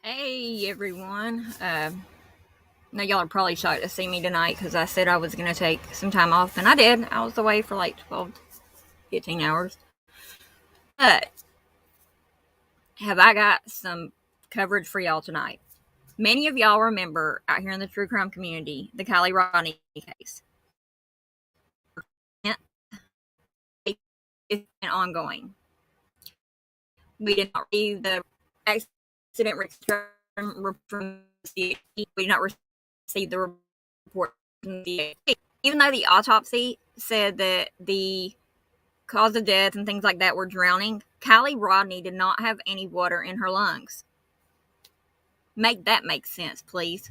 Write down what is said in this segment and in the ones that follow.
Hey everyone. Now y'all are probably shocked to see me tonight because I said I was going to take some time off, and I did. I was away for like 12, 15 hours. But have I got some coverage for y'all tonight? Many of y'all remember out here in the true crime community the Kylie Rodney case. It's been ongoing. We did not receive the accident from the we did not receive the report from the even though the autopsy said that the cause of death and things like that were drowning. Kylie Rodney did not have any water in her lungs. Make that make sense, please.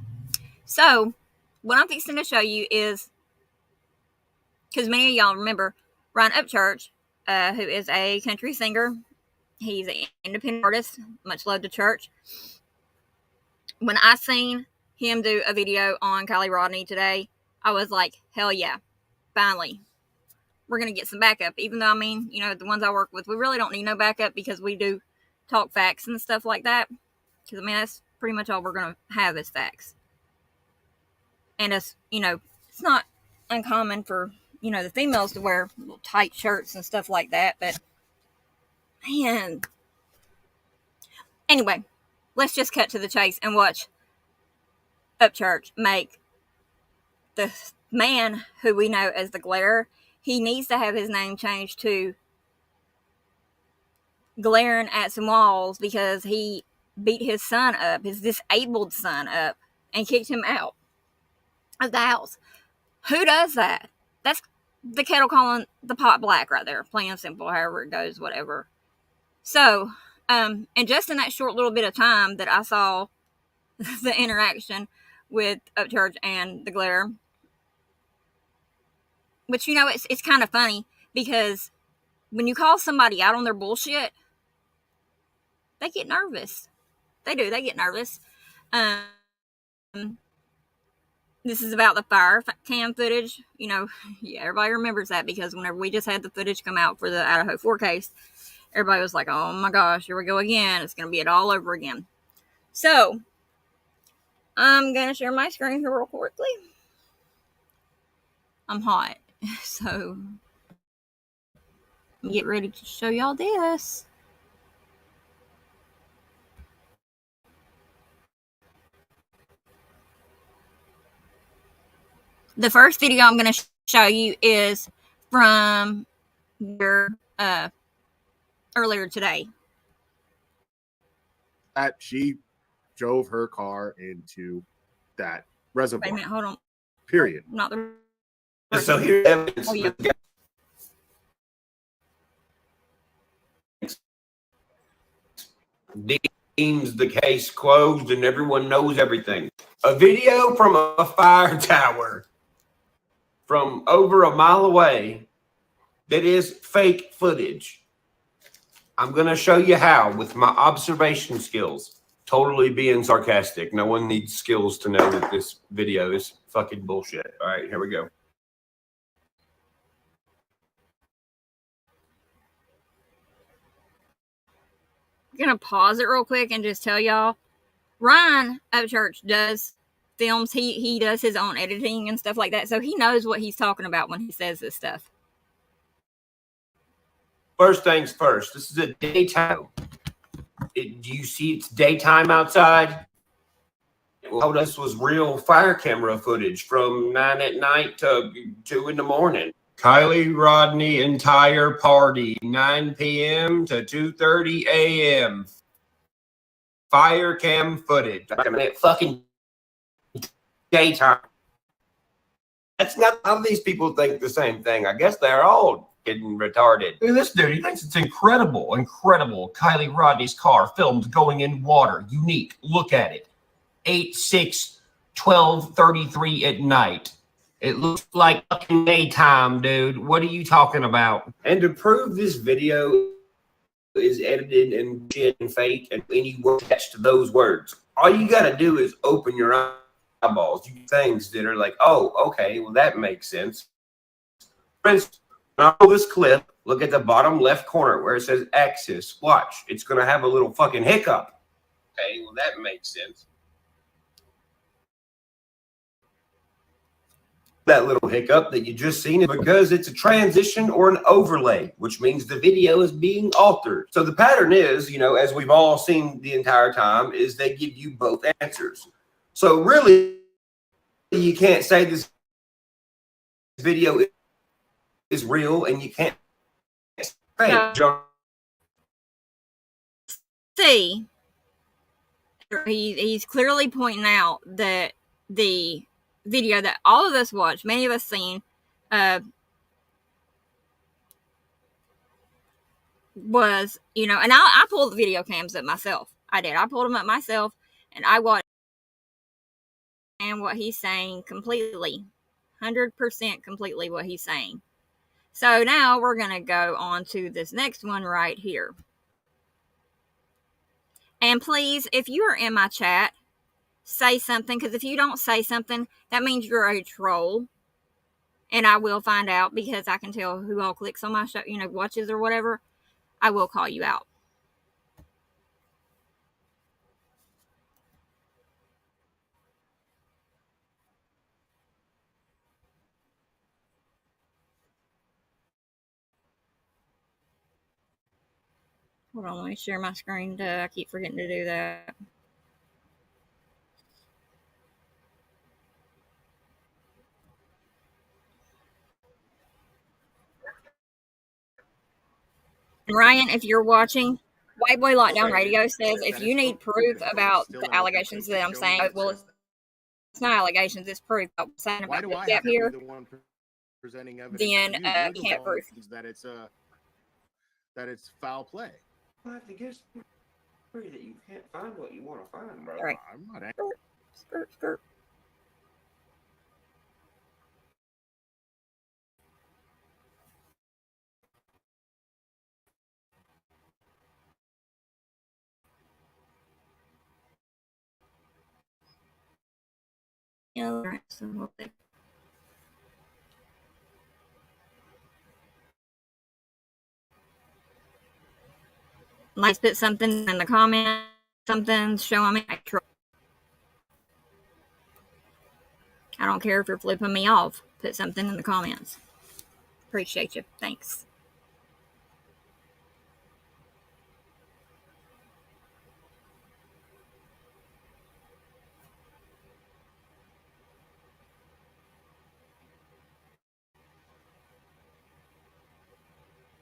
So, what I'm fixing to show you is, because many of y'all remember Ryan UpChurch, who is a country singer. He's an independent artist, much loved to church. When I seen him do a video on Kylie Rodney today, I was like, hell yeah, finally. We're going to get some backup, even though, the ones I work with, we really don't need no backup because we do talk facts and stuff like that. Because, that's pretty much all we're going to have is facts. And it's not uncommon for, the females to wear little tight shirts and stuff like that. But, man. Anyway, let's just cut to the chase and watch UpChurch make the man who we know as the Glare. He needs to have his name changed to Glaring at Some Walls because he beat his son up, his disabled son up, and kicked him out of the house. Who does that? That's the kettle calling the pot black right there. Plain and simple, however it goes, whatever. So, and just in that short little bit of time that I saw the interaction with UpChurch and the Glare, which, it's kind of funny because when you call somebody out on their bullshit, they get nervous. They do. They get nervous. This is about the fire cam footage. Everybody remembers that because whenever we just had the footage come out for the Idaho 4 case, everybody was like, oh my gosh, here we go again. It's going to be it all over again. So, I'm going to share my screen here real quickly. I'm hot. So, get ready to show y'all this. The first video I'm going to show you is from earlier today. That she drove her car into that reservoir. Wait a minute, hold on. Period. Not the. So here's evidence. Oh, yeah. Deems the case closed and everyone knows everything. A video from a fire tower from over a mile away that is fake footage. I'm going to show you how with my observation skills. Totally being sarcastic. No one needs skills to know that this video is fucking bullshit. All right, here we go. I'm going to pause it real quick and just tell y'all, Ryan UpChurch does films. He does his own editing and stuff like that, so he knows what he's talking about when he says this stuff. First things first, this is a daytime. Do you see it's daytime outside? Well, this was real fire camera footage from 9 at night to 2 in the morning. Kylie Rodney entire party, 9 p.m. to 2:30 a.m. Fire cam footage. Fucking daytime. That's not how these people think the same thing. I guess they're all getting retarded. Look at this dude. He thinks it's incredible. Incredible. Kylie Rodney's car filmed going in water. Unique. Look at it. 8/6/12:33 at night. It looks like fucking daytime, dude. What are you talking about? And to prove this video is edited and shit and fake and any word attached to those words, all you got to do is open your eyeballs. You things that are like, oh, okay, well, that makes sense. For instance, on this clip, look at the bottom left corner where it says Axis. Watch. It's going to have a little fucking hiccup. Okay, well, that makes sense. That little hiccup that you just seen is because it's a transition or an overlay, which means the video is being altered. So the pattern is, you know, as we've all seen the entire time, is they give you both answers. So really, you can't say this video is real, and you can't say fake. See, he's clearly pointing out that the video that all of us watched, many of us seen, was, you know, and I pulled the video cams up myself. I did. I pulled them up myself, and I watched and what he's saying completely, 100% completely what he's saying. So now we're going to go on to this next one right here. And please, if you are in my chat, say something, because if you don't say something, that means you're a troll. And I will find out, because I can tell who all clicks on my show, you know, watches or whatever. I will call you out. Hold on, let me share my screen. I keep forgetting to do that. Ryan, if you're watching, White Boy Lockdown Radio says if you need proof about the allegations that I'm saying, well, it's not allegations, it's proof. I'm saying about the step here. Presenting Then can't prove that it's foul play. I have to guess that you can't find what you want to find, bro. All right. I'm not Skirt. Yeah, so let's put something in the comments, something showing me. I don't care if you're flipping me off. Put something in the comments. Appreciate you. Thanks.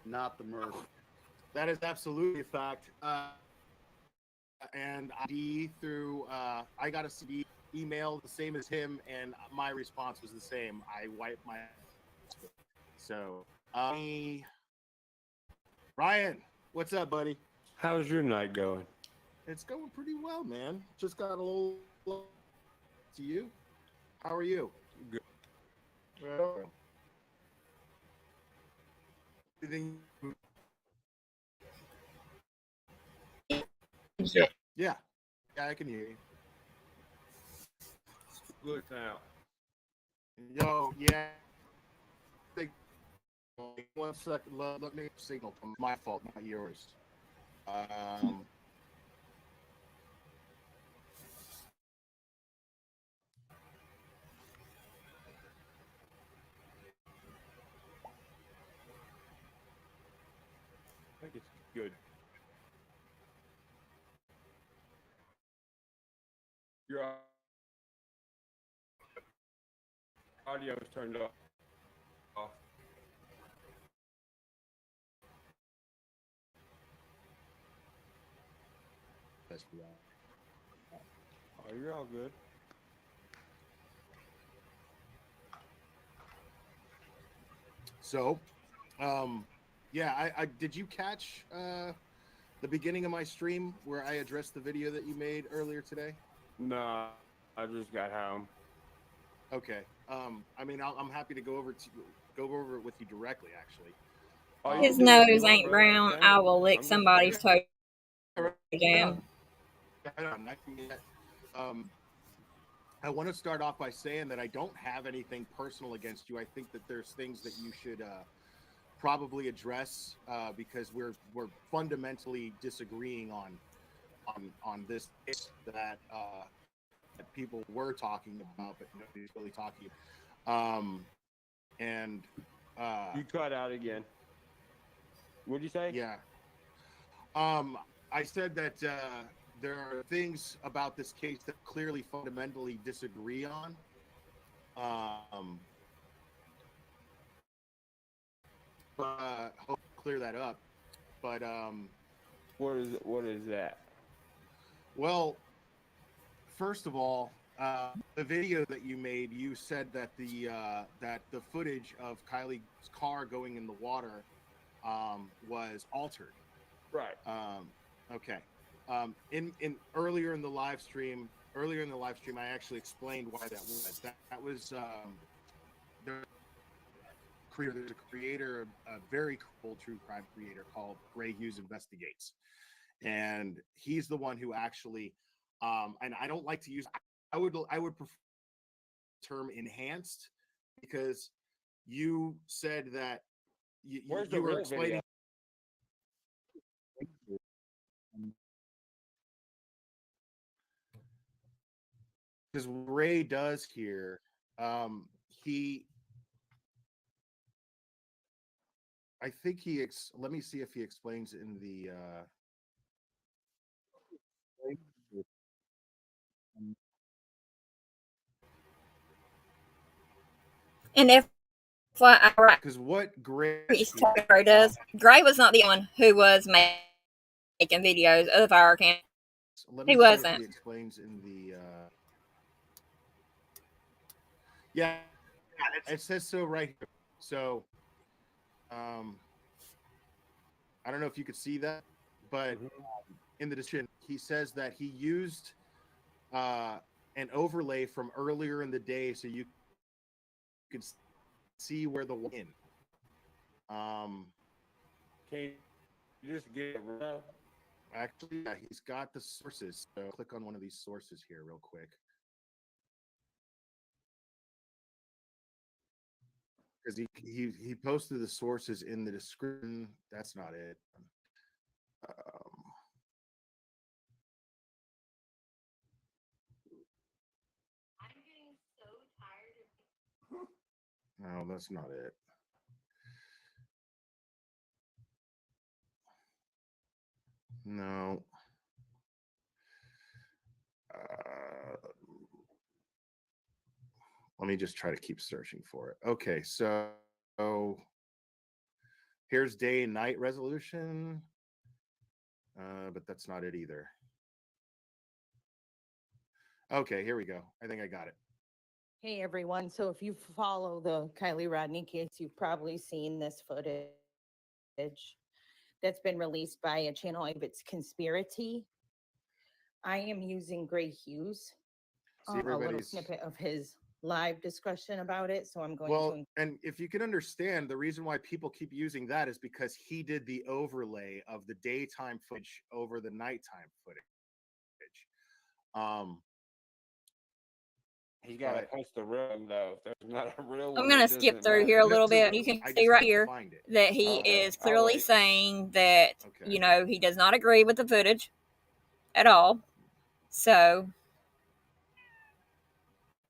Not the murder. That is absolutely a fact. And ID through I got a CD email the same as him, and my response was the same. I wiped my. So, Ryan, what's up, buddy? How's your night going? It's going pretty well, man. Just got a little to you. How are you? Good. Well, everything. Yeah, I can hear you. Good now. Yo, yeah. One second, let me signal. My fault, not yours. I think it's good. Your audio is turned off. Oh, you're all good. So, yeah, I did you catch the beginning of my stream where I addressed the video that you made earlier today? No, I just got home. Okay. I mean, I'm happy to go over it with you directly, actually. His nose ain't brown. I will lick somebody's toe jam. I want to start off by saying that I don't have anything personal against you. I think that there's things that you should probably address because we're fundamentally disagreeing on on this case that that people were talking about, but nobody's really talking. And You cut out again. What'd you say? yeah, I said that there are things about this case that clearly fundamentally disagree on. Hope to clear that up. But What is that? well, first of all, the video that you made, you said that the footage of Kylie's car going in the water was altered. Right. Okay. In earlier in the live stream, I actually explained why that was. That was there's a creator, a very cool true crime creator called Ray Hughes Investigates, and he's the one who actually, and I don't like to use. I would prefer the term enhanced, because you said that you were explaining. Because Ray does here, I think let me see if he explains in the And if because what Gray does, Gray was not the one who was making videos of the fire cam. He wasn't. He explains in the yeah, it says so right here. So I don't know if you could see that, but in the description he says that he used an overlay from earlier in the day so you can see where the win. Can you just get it real? Actually, yeah, he's got the sources. So click on one of these sources here real quick. Because he posted the sources in the description. That's not it. I'm getting so tired No, that's not it. No. Let me just try to keep searching for it. Okay, so here's day and night resolution, but that's not it either. Okay, here we go. I think I got it. Hey everyone, so if you follow the Kylie Rodney case, you've probably seen this footage that's been released by a channel of It's Conspiracy. I am using Gray Hughes, a little snippet of his live discussion about it, so I'm going to... And if you can understand, the reason why people keep using that is because he did the overlay of the daytime footage over the nighttime footage. He's got to post the real one, though. If there's not a real one, I'm going to skip through here a little bit. You can see right here that he is clearly saying that, you know, he does not agree with the footage at all. So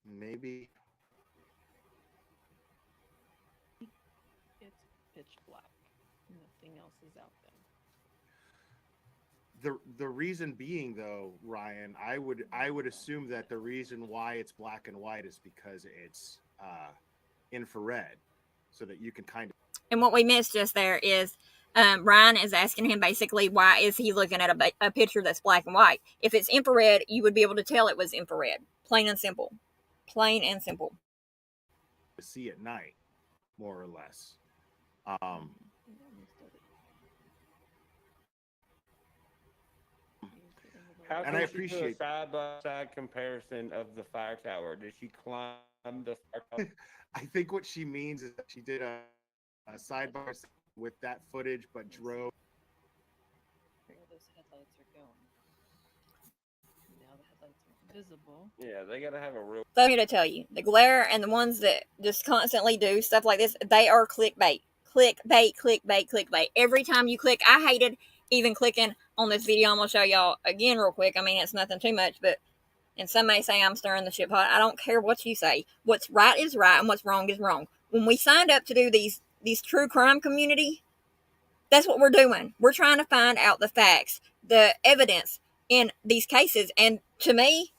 maybe it's pitch black. Nothing else is out there. the reason being, though, Ryan, I would assume that the reason why it's black and white is because it's infrared, so that you can kind of... And what we missed just there is Ryan is asking him basically, why is he looking at a picture that's black and white? If it's infrared, you would be able to tell it was infrared. Plain and simple. Plain and simple. To see at night, more or less. How and I appreciate a side-by-side comparison of the fire tower. Did she climb the fire tower? I think what she means is that she did a side by side with that footage, but drove. Where those headlights are going. Now the headlights are visible. Yeah, they gotta have a real... So I'm here to tell you, the glare and the ones that just constantly do stuff like this, they are clickbait. Clickbait, clickbait, clickbait. Every time you click, I hated even clicking on this video. I'm going to show y'all again real quick. I mean, it's nothing too much, but, and some may say I'm stirring the shit pot. I don't care what you say. What's right is right and what's wrong is wrong. When we signed up to do these true crime community, that's what we're doing. We're trying to find out the facts, the evidence in these cases. And to me,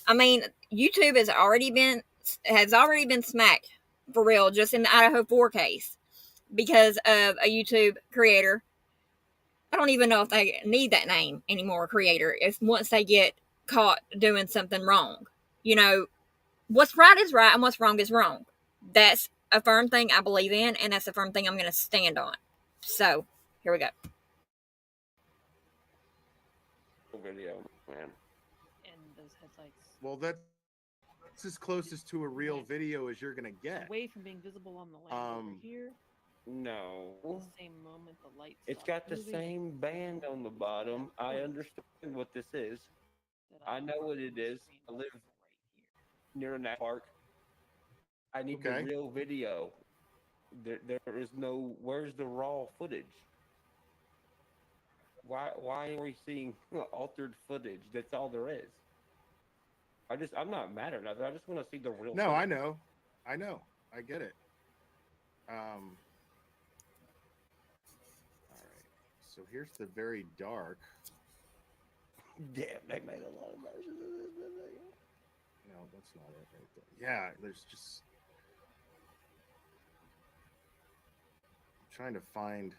I mean, YouTube has already been smacked for real, just in the Idaho 4 case, because of a YouTube creator. I don't even know if they need that name anymore, creator, if once they get caught doing something wrong. You know, what's right is right and what's wrong is wrong. That's a firm thing I believe in, and that's a firm thing I'm going to stand on. So, here we go. Video, man. And those headlights Well, that's as closest to a real video as you're gonna get. away from being visible on the land over here. No. The same moment the lights. It's stopped got the moving, same band on the bottom. I understand what this is. that I know what it is. I live right near a national park. I need Okay. the real video. There is no. Where's the raw footage? Why are we seeing altered footage? That's all there is. I'm not mad or nothing. I just want to see the real. No, footage. I know. I get it. All right. So here's the very dark. Damn, they made a lot of versions of this video. No, that's not it right there. Yeah, there's just. I'm trying to find.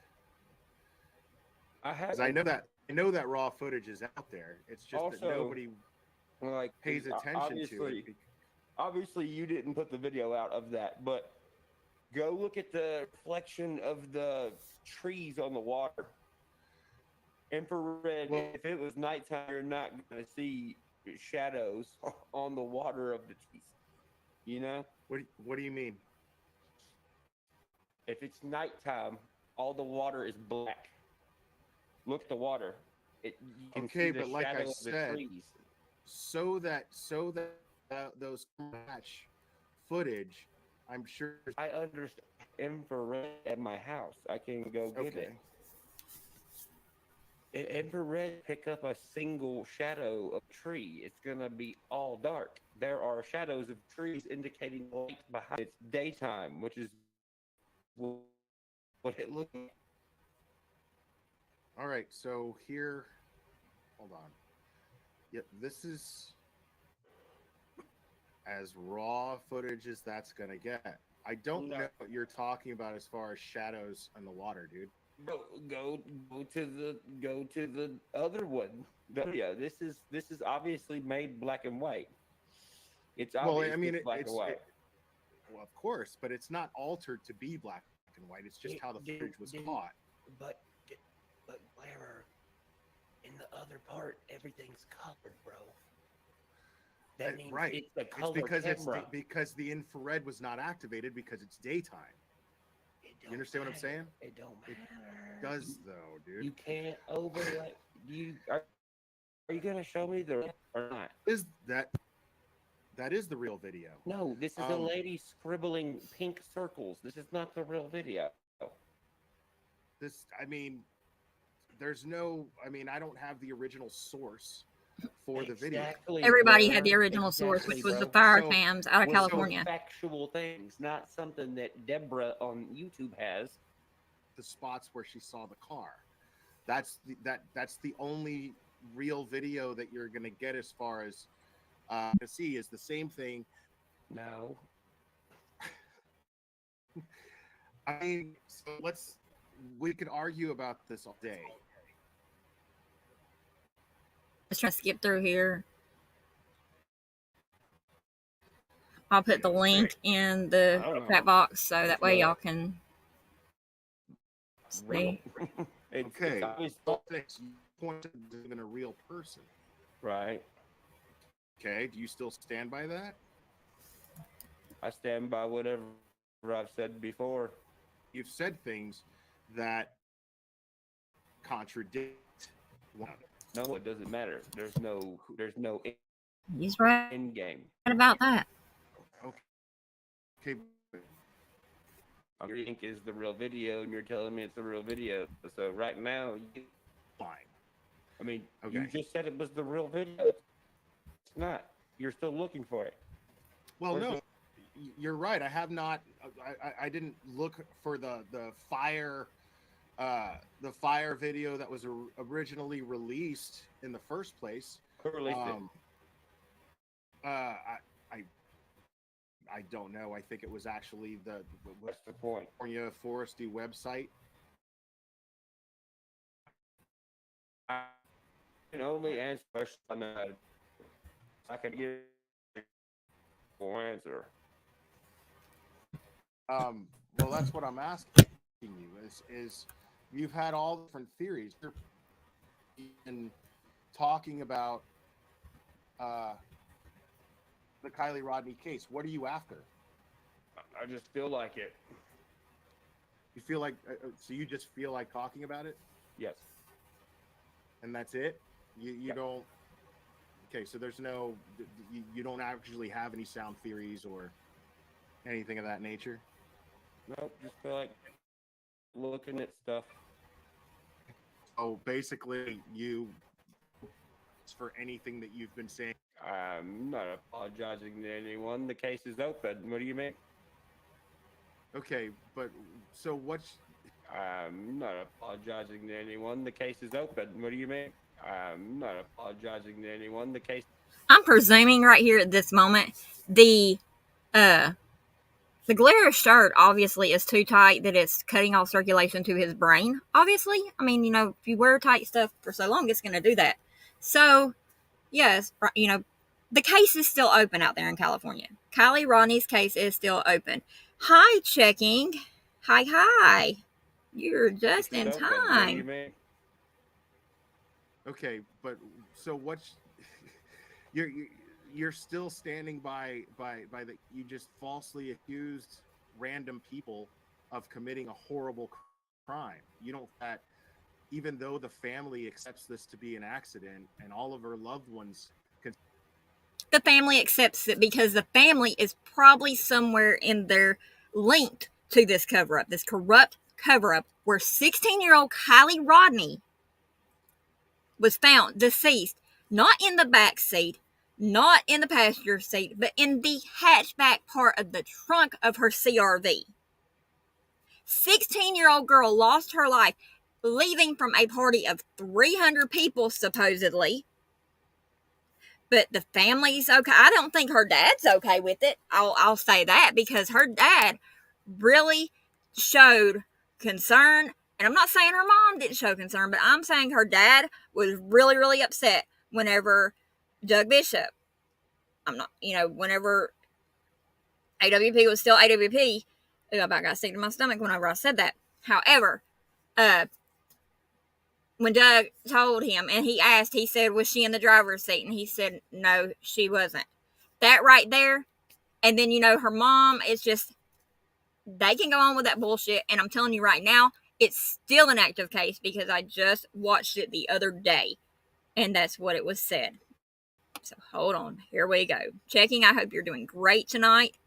Because I know that raw footage is out there. It's just that Also, nobody like pays attention to it. Obviously, you didn't put the video out of that, but go look at the reflection of the trees on the water. Infrared. Well, if it was nighttime, you're not going to see shadows on the water of the trees. You know? What do you mean? If it's nighttime, all the water is black. Look at the water. You can Okay, see the but like I shadow of the said, trees. so that those match footage, I'm sure. I understand infrared at my house. I can go get it. Infrared pick up a single shadow of a tree. It's gonna be all dark. There are shadows of trees indicating light behind. It's daytime, which is what it looks like. All right, so here, hold on. Yep, this is as raw footage as that's gonna get. I don't know what you're talking about as far as shadows in the water, dude. Go to the other one. Yeah, this is obviously made black and white. It's obvious. Well, I mean, black and white. Well, of course, but it's not altered to be black and white. It's just how the footage was caught. But Blair, in the other part, everything's colored, bro. That means right. It's a color It's camera. because the infrared was not activated because it's daytime. You understand what I'm saying? It don't matter. It does though, dude. You can't overlay. Are you gonna show me the or not? That is the real video? No, this is a lady scribbling pink circles. This is not the real video. I don't have the original source for the video. Everybody had the original source, which was the fire cams out of California. Factual things, not something that Deborah on YouTube has. The spots where she saw the car. That's the only real video that you're gonna get as far as to see is the same thing. No. I mean, so we could argue about this all day. Let's try to skip through here. I'll put the link in the chat box so that way y'all can see. Okay. Point even a real person. Right. Okay. Do you still stand by that? I stand by whatever I've said before. You've said things that contradict one another. No, it doesn't matter. There's no He's right end game. about that. Okay. You think is the real video, and you're telling me it's the real video. So right now, Fine. mean, Okay. you just said it was the real video. It's not. You're still looking for it. Well, Where's no, you're right. I have not. I didn't look for the fire video that was originally released in the first place. Who released it? I don't know. I think it was actually the What's the point? California Forestry website. I can only answer questions on that. I can give a full answer. Well, that's what I'm asking you. Is you've had all different theories. You're been talking about the Kylie Rodney case. What are you after? I just feel like it. You feel like so you just feel like talking about it, Yes. and that's it. You Yep. don't. Okay, so there's no. You don't actually have any sound theories or anything of that nature. Nope. Just feel like looking at stuff. Oh, basically, you for anything that you've been saying. I'm not apologizing to anyone. The case is open. What do you mean? Okay, but so what's I'm not apologizing to anyone. The case is open. What do you mean? I'm not apologizing to anyone. The case. I'm presuming right here at this moment, the glare shirt obviously is too tight that it's cutting off circulation to his brain. Obviously, I mean, if you wear tight stuff for so long, it's going to do that. So, yes, the case is still open out there in California. Kylie Rodney's case is still open. Hi, checking. Hi. You're just in Open. What do you time. mean? okay, but so what's you're still standing by that you just falsely accused random people of committing a horrible crime. You don't that even though the family accepts this to be an accident and all of her loved ones The family accepts it because the family is probably somewhere in there linked to this cover up, this corrupt cover up, where 16-year-old Kylie Rodney was found deceased, not in the back seat, not in the passenger seat, but in the hatchback part of the trunk of her CRV. 16-year-old girl lost her life leaving from a party of 300 people, supposedly. But the family's okay. I don't think her dad's okay with it. I'll say that because her dad really showed concern. And I'm not saying her mom didn't show concern, but I'm saying her dad was really, really upset whenever Doug Bishop, whenever AWP was still AWP. I about got sick to my stomach whenever I said that. However, when Doug told him and he asked, he said, was she in the driver's seat? And he said, no, she wasn't. That right there. And then, her mom is just, they can go on with that bullshit. And I'm telling you right now, it's still an active case because I just watched it the other day. And that's what it was said. So hold on. Here we go. Checking. I hope you're doing great tonight.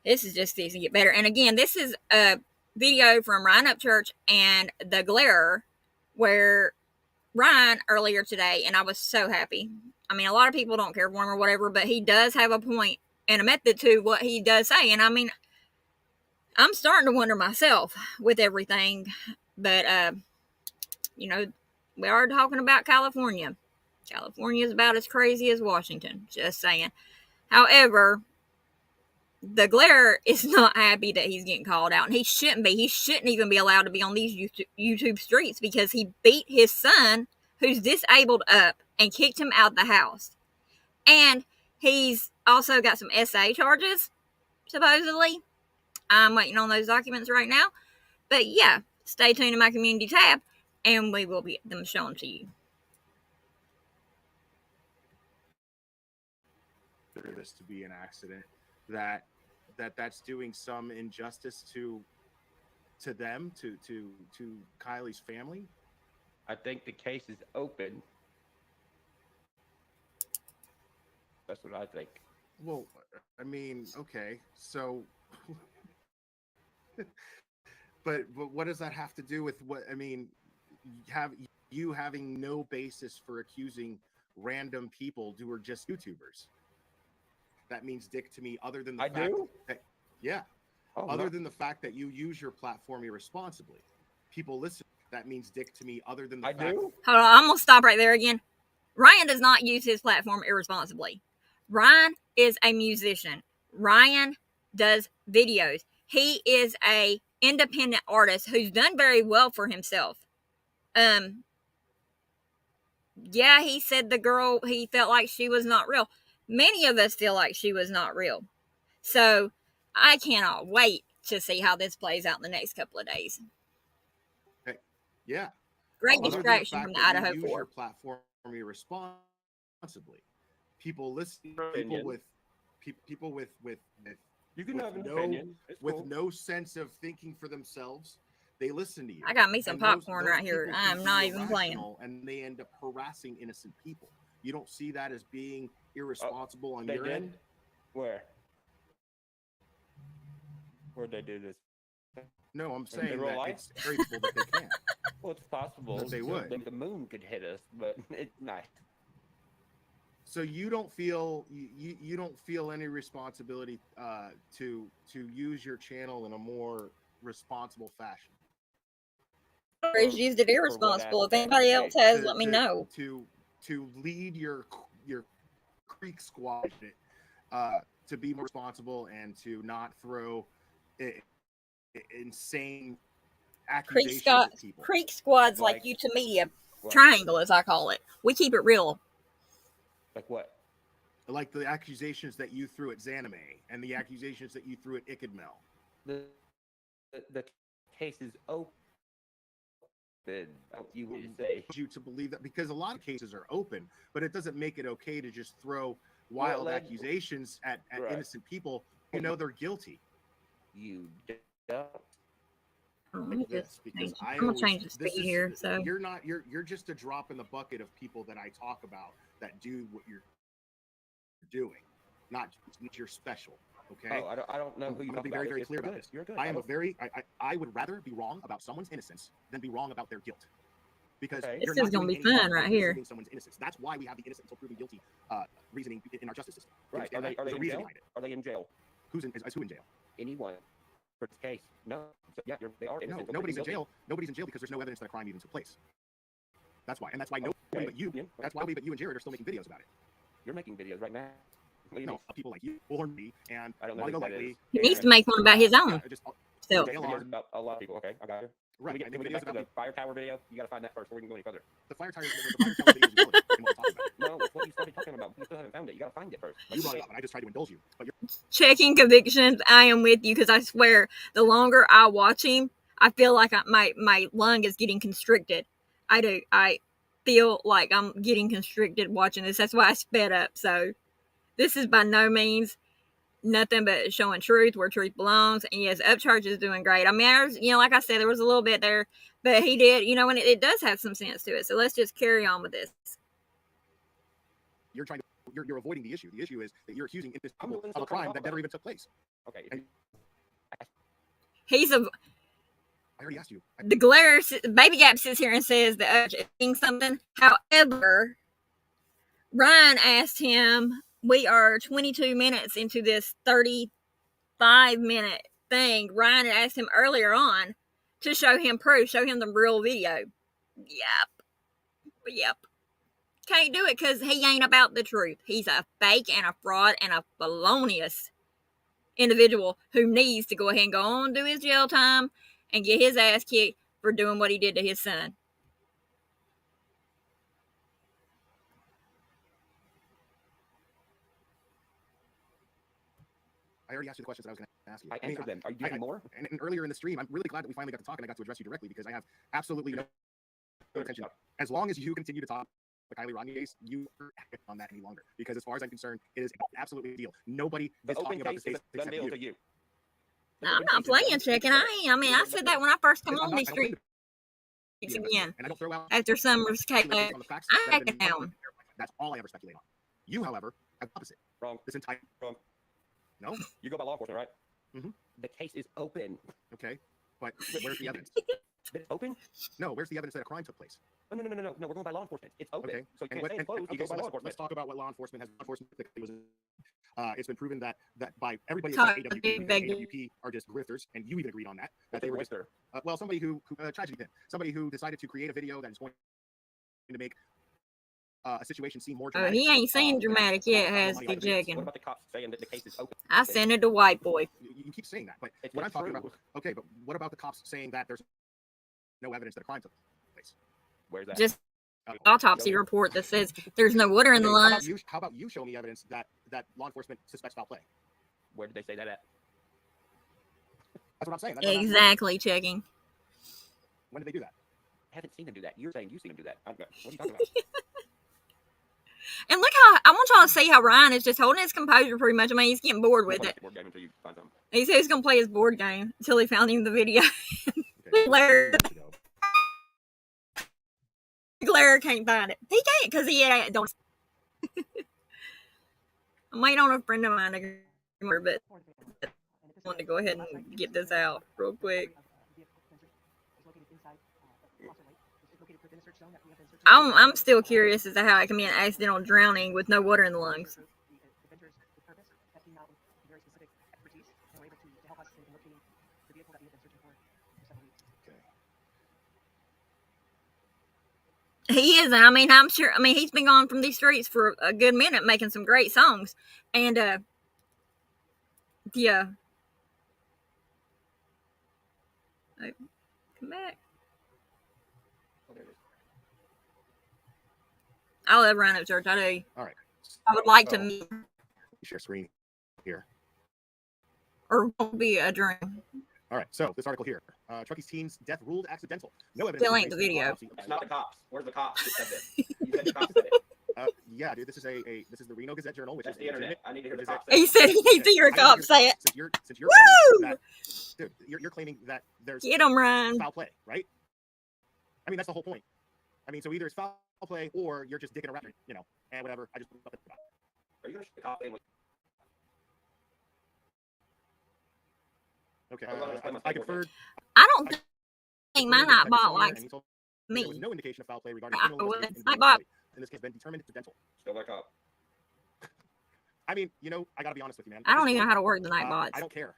This is just going to get better. And again, this is a video from Ryan UpChurch and The Glare, where Ryan earlier today, and I was so happy. I mean, a lot of people don't care for him or whatever, but he does have a point and a method to what he does say. And I mean, I'm starting to wonder myself with everything, but we are talking about California. California is about as crazy as Washington, just saying. However, the Glare is not happy that he's getting called out, and he shouldn't be. He shouldn't even be allowed to be on these YouTube streets because he beat his son, who's disabled, up and kicked him out the house. And he's also got some SA charges, supposedly. I'm waiting on those documents right now. But yeah, stay tuned to my community tab, and we will get them shown to you. For this to be an accident, that's doing some injustice to them, to Kylie's family. I think the case is open. That's what I think. Well, I mean, okay, so but what does that have to do with what I mean? you having no basis for accusing random people who are just YouTubers. That means dick to me, other than the fact that, yeah, other than the fact that you use your platform irresponsibly. People listen. That means dick to me, other than the fact. Hold on, I'm gonna stop right there again. Ryan does not use his platform irresponsibly. Ryan is a musician. Ryan does videos. He is a independent artist who's done very well for himself. Yeah, he said the girl, he felt like she was not real. Many of us feel like she was not real. So I cannot wait to see how this plays out in the next couple of days. Okay. Yeah. Great distraction from the Idaho use 4. Your platform irresponsibly. People listen. People with you can have an opinion. With no sense of thinking for themselves. They listen to you. I got me some popcorn right here. I'm not even playing. And they end up harassing innocent people. You don't see that as being irresponsible on your end? Where'd they do this? No, I'm saying that it's very possible that they can. Well, it's possible that they would. The moon could hit us, but it's not. So you don't feel you don't feel any responsibility to use your channel in a more responsible fashion. Or used it irresponsible. If anybody else has, let me know. To lead your Creek squad to be more responsible and to not throw insane accusations at people. Creek squads like YouTube Media Triangle, as I call it. We keep it real. Like what? Like the accusations that you threw at Zanime and the accusations that you threw at Ikidmel. The case is open. You would say You to believe that, because a lot of cases are open, but it doesn't make it okay to just throw wild accusations at innocent people who know they're guilty. You don't. I'm gonna change the speed here. So you're just a drop in the bucket of people that I talk about that do what you're doing. Not you're special. Okay. Oh, I don't know who you're talking about. I'm going to be very, very clear about this. You're good. I would rather be wrong about someone's innocence than be wrong about their guilt. Because this is going to be fun right here. Someone's innocence. That's why we have the innocent until proven guilty reasoning in our justice system. Right. Are they in jail? Are they in jail? Who in jail? Anyone. For this case. No. So, yeah, they are innocent. No, nobody's in jail. Nobody's in jail because there's no evidence that a crime even took place. That's why. And that's why nobody but you. That's why nobody but you and Jared are still making videos about it. You're making videos right now. People like you or me and I don't know who that is. He needs to make one about his own. Still. About a lot of people. Okay, I got you. Right. Can we get back to the fire tower video? You got to find that first before we can go any further. The fire tower video is relevant in what we're talking about. No, it's what you started talking about. You still haven't found it. You got to find it first. You brought it up, and I just tried to indulge you. But you're checking convictions. I am with you because I swear, the longer I watch him, I feel like my lung is getting constricted. I do. I feel like I'm getting constricted watching this. That's why I sped up. So this is by no means nothing but showing truth where truth belongs. And yes, UpChurch is doing great. I mean, there's, like I said, there was a little bit there, but he did, and it does have some sense to it. So let's just carry on with this. You're avoiding the issue. The issue is that you're accusing innocent people of a crime that never even took place. Okay. I already asked you. The glare, Baby Gap sits here and says that UpChurch is doing something. However, Ryan asked him, we are 22 minutes into this 35-minute thing. Ryan had asked him earlier on to show him proof, show him the real video. Yep. Can't do it because he ain't about the truth. He's a fake and a fraud and a felonious individual who needs to go ahead and go on and do his jail time and get his ass kicked for doing what he did to his son. I already asked you the questions that I was going to ask you. I answered them. Are you doing more? And earlier in the stream, I'm really glad that we finally got to talk and I got to address you directly because I have absolutely no attention. As long as you continue to talk like Kylie Rodney case, you are on that any longer. Because as far as I'm concerned, it is absolutely a deal. Nobody is talking about this case except you. No, I'm not playing chicken. I mean, I said that when I first come on these streets again. And I don't throw out after Summer's cake, I back it down. That's all I ever speculate on. You, however, have opposite. Wrong. This entire wrong. No? You go by law enforcement, right? Mm-hmm. The case is open. Okay. But where's the evidence? It's open? No, where's the evidence that a crime took place? No. We're going by law enforcement. It's open. Okay. So you can't say it's closed. You go by law enforcement. Let's talk about what law enforcement has. It's been proven that by everybody Talk except AWP, because AWP are just grifters, and you even agreed on that. That they were just well, somebody who tragedy pin, somebody who decided to create a video that is going to make a situation seem more dramatic. He ain't seen dramatic yet, has he, What Jiggin? about the cops saying that the case is open? I sent it to white boy. You keep saying that, but It's what not I'm talking true. about. Okay, but what about the cops saying that there's no evidence that a crime took place? Where's that? Just autopsy report that says there's no water in the Okay, lungs. how about you show me evidence that law enforcement suspects foul play? Where did they say that at? That's what I'm saying. That's what I'm asking. Exactly, checking. When did they do that? I haven't seen them do that. You're saying you've seen them do that. What are you talking about? And look how I want y'all to see how Ryan is just holding his composure pretty much. I mean, he's getting bored with Play it. that board game until you find something. He said he's gonna play his board game until he found him the video. Okay. Glare, Years ago. Glare can't find it. He can't because he don't. I'm waiting on a friend of mine to remember, but I want to go ahead and get this out real quick. I'm still curious as to how it can be an accidental drowning with no water in the lungs. He is, and I mean, I'm sure. I mean, he's been gone from these streets for a good minute, making some great songs, and yeah. Right, come back. I love Ryan UpChurch. I do. All right. I would like to So, meet share screen here. or be a dream. All right. So this article here, Truckie's teen's death ruled accidental. No evidence. Still ain't the video. It's not the cops. Where's the cops that said this? You said the cops said it. Yeah, dude. This is the Reno Gazette Journal, which That's is the internet. I need to hear the cops. He said he needs to hear a cop say it. Since you're Woo! claiming that, dude, you're claiming that there's Get him, Ryan. foul play, right? I mean, that's the whole point. I mean, so either it's foul play or you're just dicking around, and whatever. I just Are you going to shoot the cop? okay. I'm gonna explain my I statement. conferred. I don't think my Nightbot likes There me. was no indication of foul play regarding I criminal would. investigation Nightbot. in this case been determined incidental. Still like cop. I mean, I gotta be honest with you, man. I don't even know how to work the I Nightbots. don't care.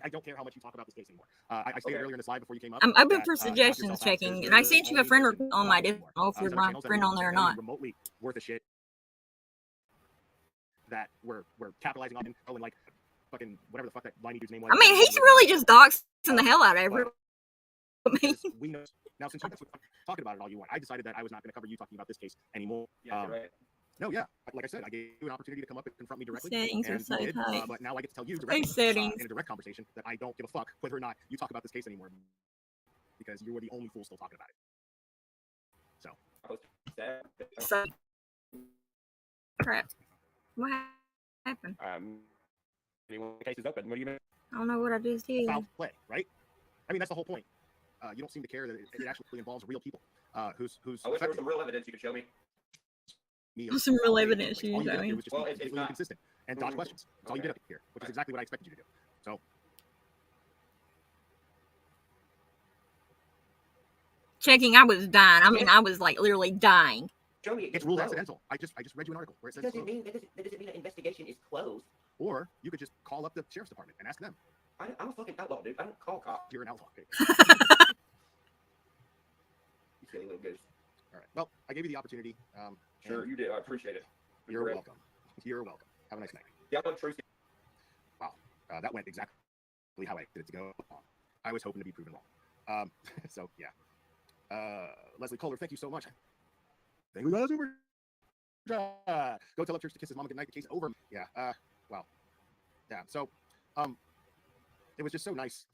I don't care how much you talk about this case anymore. I stated earlier in this live before you came up. I'm open that, for knock suggestions yourself out. checking, There's and I really sent you a only friend person on my anymore. Discord. I don't know if you're There's my channels that friend are on there or barely not. remotely worth a shit that we're capitalizing on and like fucking whatever the fuck that Liney dude's name was. I mean, he's really just doxing the hell out of everyone. We know now since you guys were talking about it all you want. I decided that I was not going to cover you talking about this case anymore. Yeah, you're right. No, yeah, like I said, I gave you an opportunity to come up and confront me directly. Settings are and so you did, tight. but now I get to tell you directly settings. in a direct conversation that I don't give a fuck whether or not you talk about this case anymore because you were the only fool still talking about it. So. I was sad. So, crap. What happened? Anyone the case is open. What do you mean? I don't know what I just did. Foul play, right? I mean, that's the whole point. You don't seem to care that it actually involves real people. Who's I wish there was affected. some real evidence you could show me. Some real evidence you All you show did me. was just Well, be it's completely not. inconsistent and dodge questions. That's all you did up here, which is exactly what I expected you to do. So. Checking, I was dying. I mean, I was like literally dying. Show me. It's ruled accidental. I just read you an article where it says That it's doesn't closed. mean that doesn't mean an investigation is closed. Or you could just call up the sheriff's department and ask them. I'm a fucking outlaw, dude. I don't call cops. You're an outlaw. Okay. You silly little goose. All right. Well, I gave you the opportunity. Sure, and you did. I appreciate it. You're Great. welcome. You're welcome. Have a nice night. Yeah, I'm truth. Wow. That went exactly how I expected it to go. I was hoping to be proven wrong. So yeah. Leslie Kohler, thank you so much. Thank you guys over. Go tell UpChurch to kiss his mom goodnight. The case is over. Yeah. Wow. Yeah. So, it was just so nice.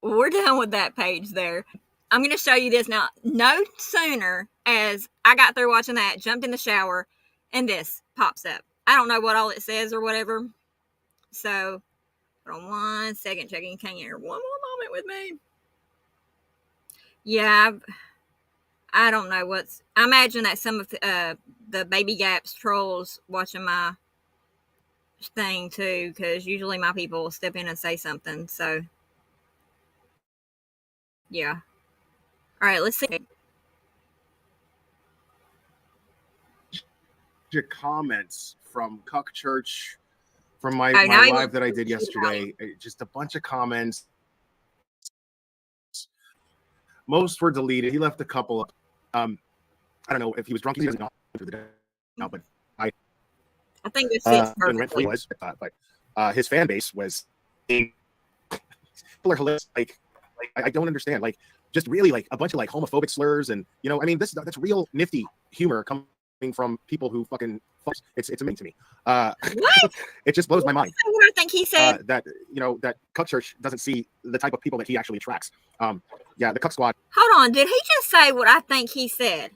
We're done with that page there. I'm going to show you this now. No sooner as I got through watching that, jumped in the shower, and this pops up. I don't know what all it says or whatever. So, hold on 1 second, checking. Can you hear one more moment with me? Yeah, I don't know what's. I imagine that some of the Baby Gaps trolls watching my thing too, because usually my people will step in and say something. So, Yeah. All right, let's see. Your comments from UpChurch, from my Oh, now he live wants that I to did shoot yesterday. Just a bunch of comments. Most were deleted. He left a couple. I don't know if he was drunk. He doesn't know through the day now, but I think this fits and Rent-Free perfectly. was, but his fan base was. People are hilarious. Like I don't understand. Like just really like a bunch of like homophobic slurs, and you know, I mean, that's real nifty humor coming from people who fucking. It's amazing to me. What? It just blows my mind. What I think he said. That you know that UpChurch doesn't see the type of people that he actually attracts. Yeah, the Cuck Squad. Hold on, did he just say what I think he said?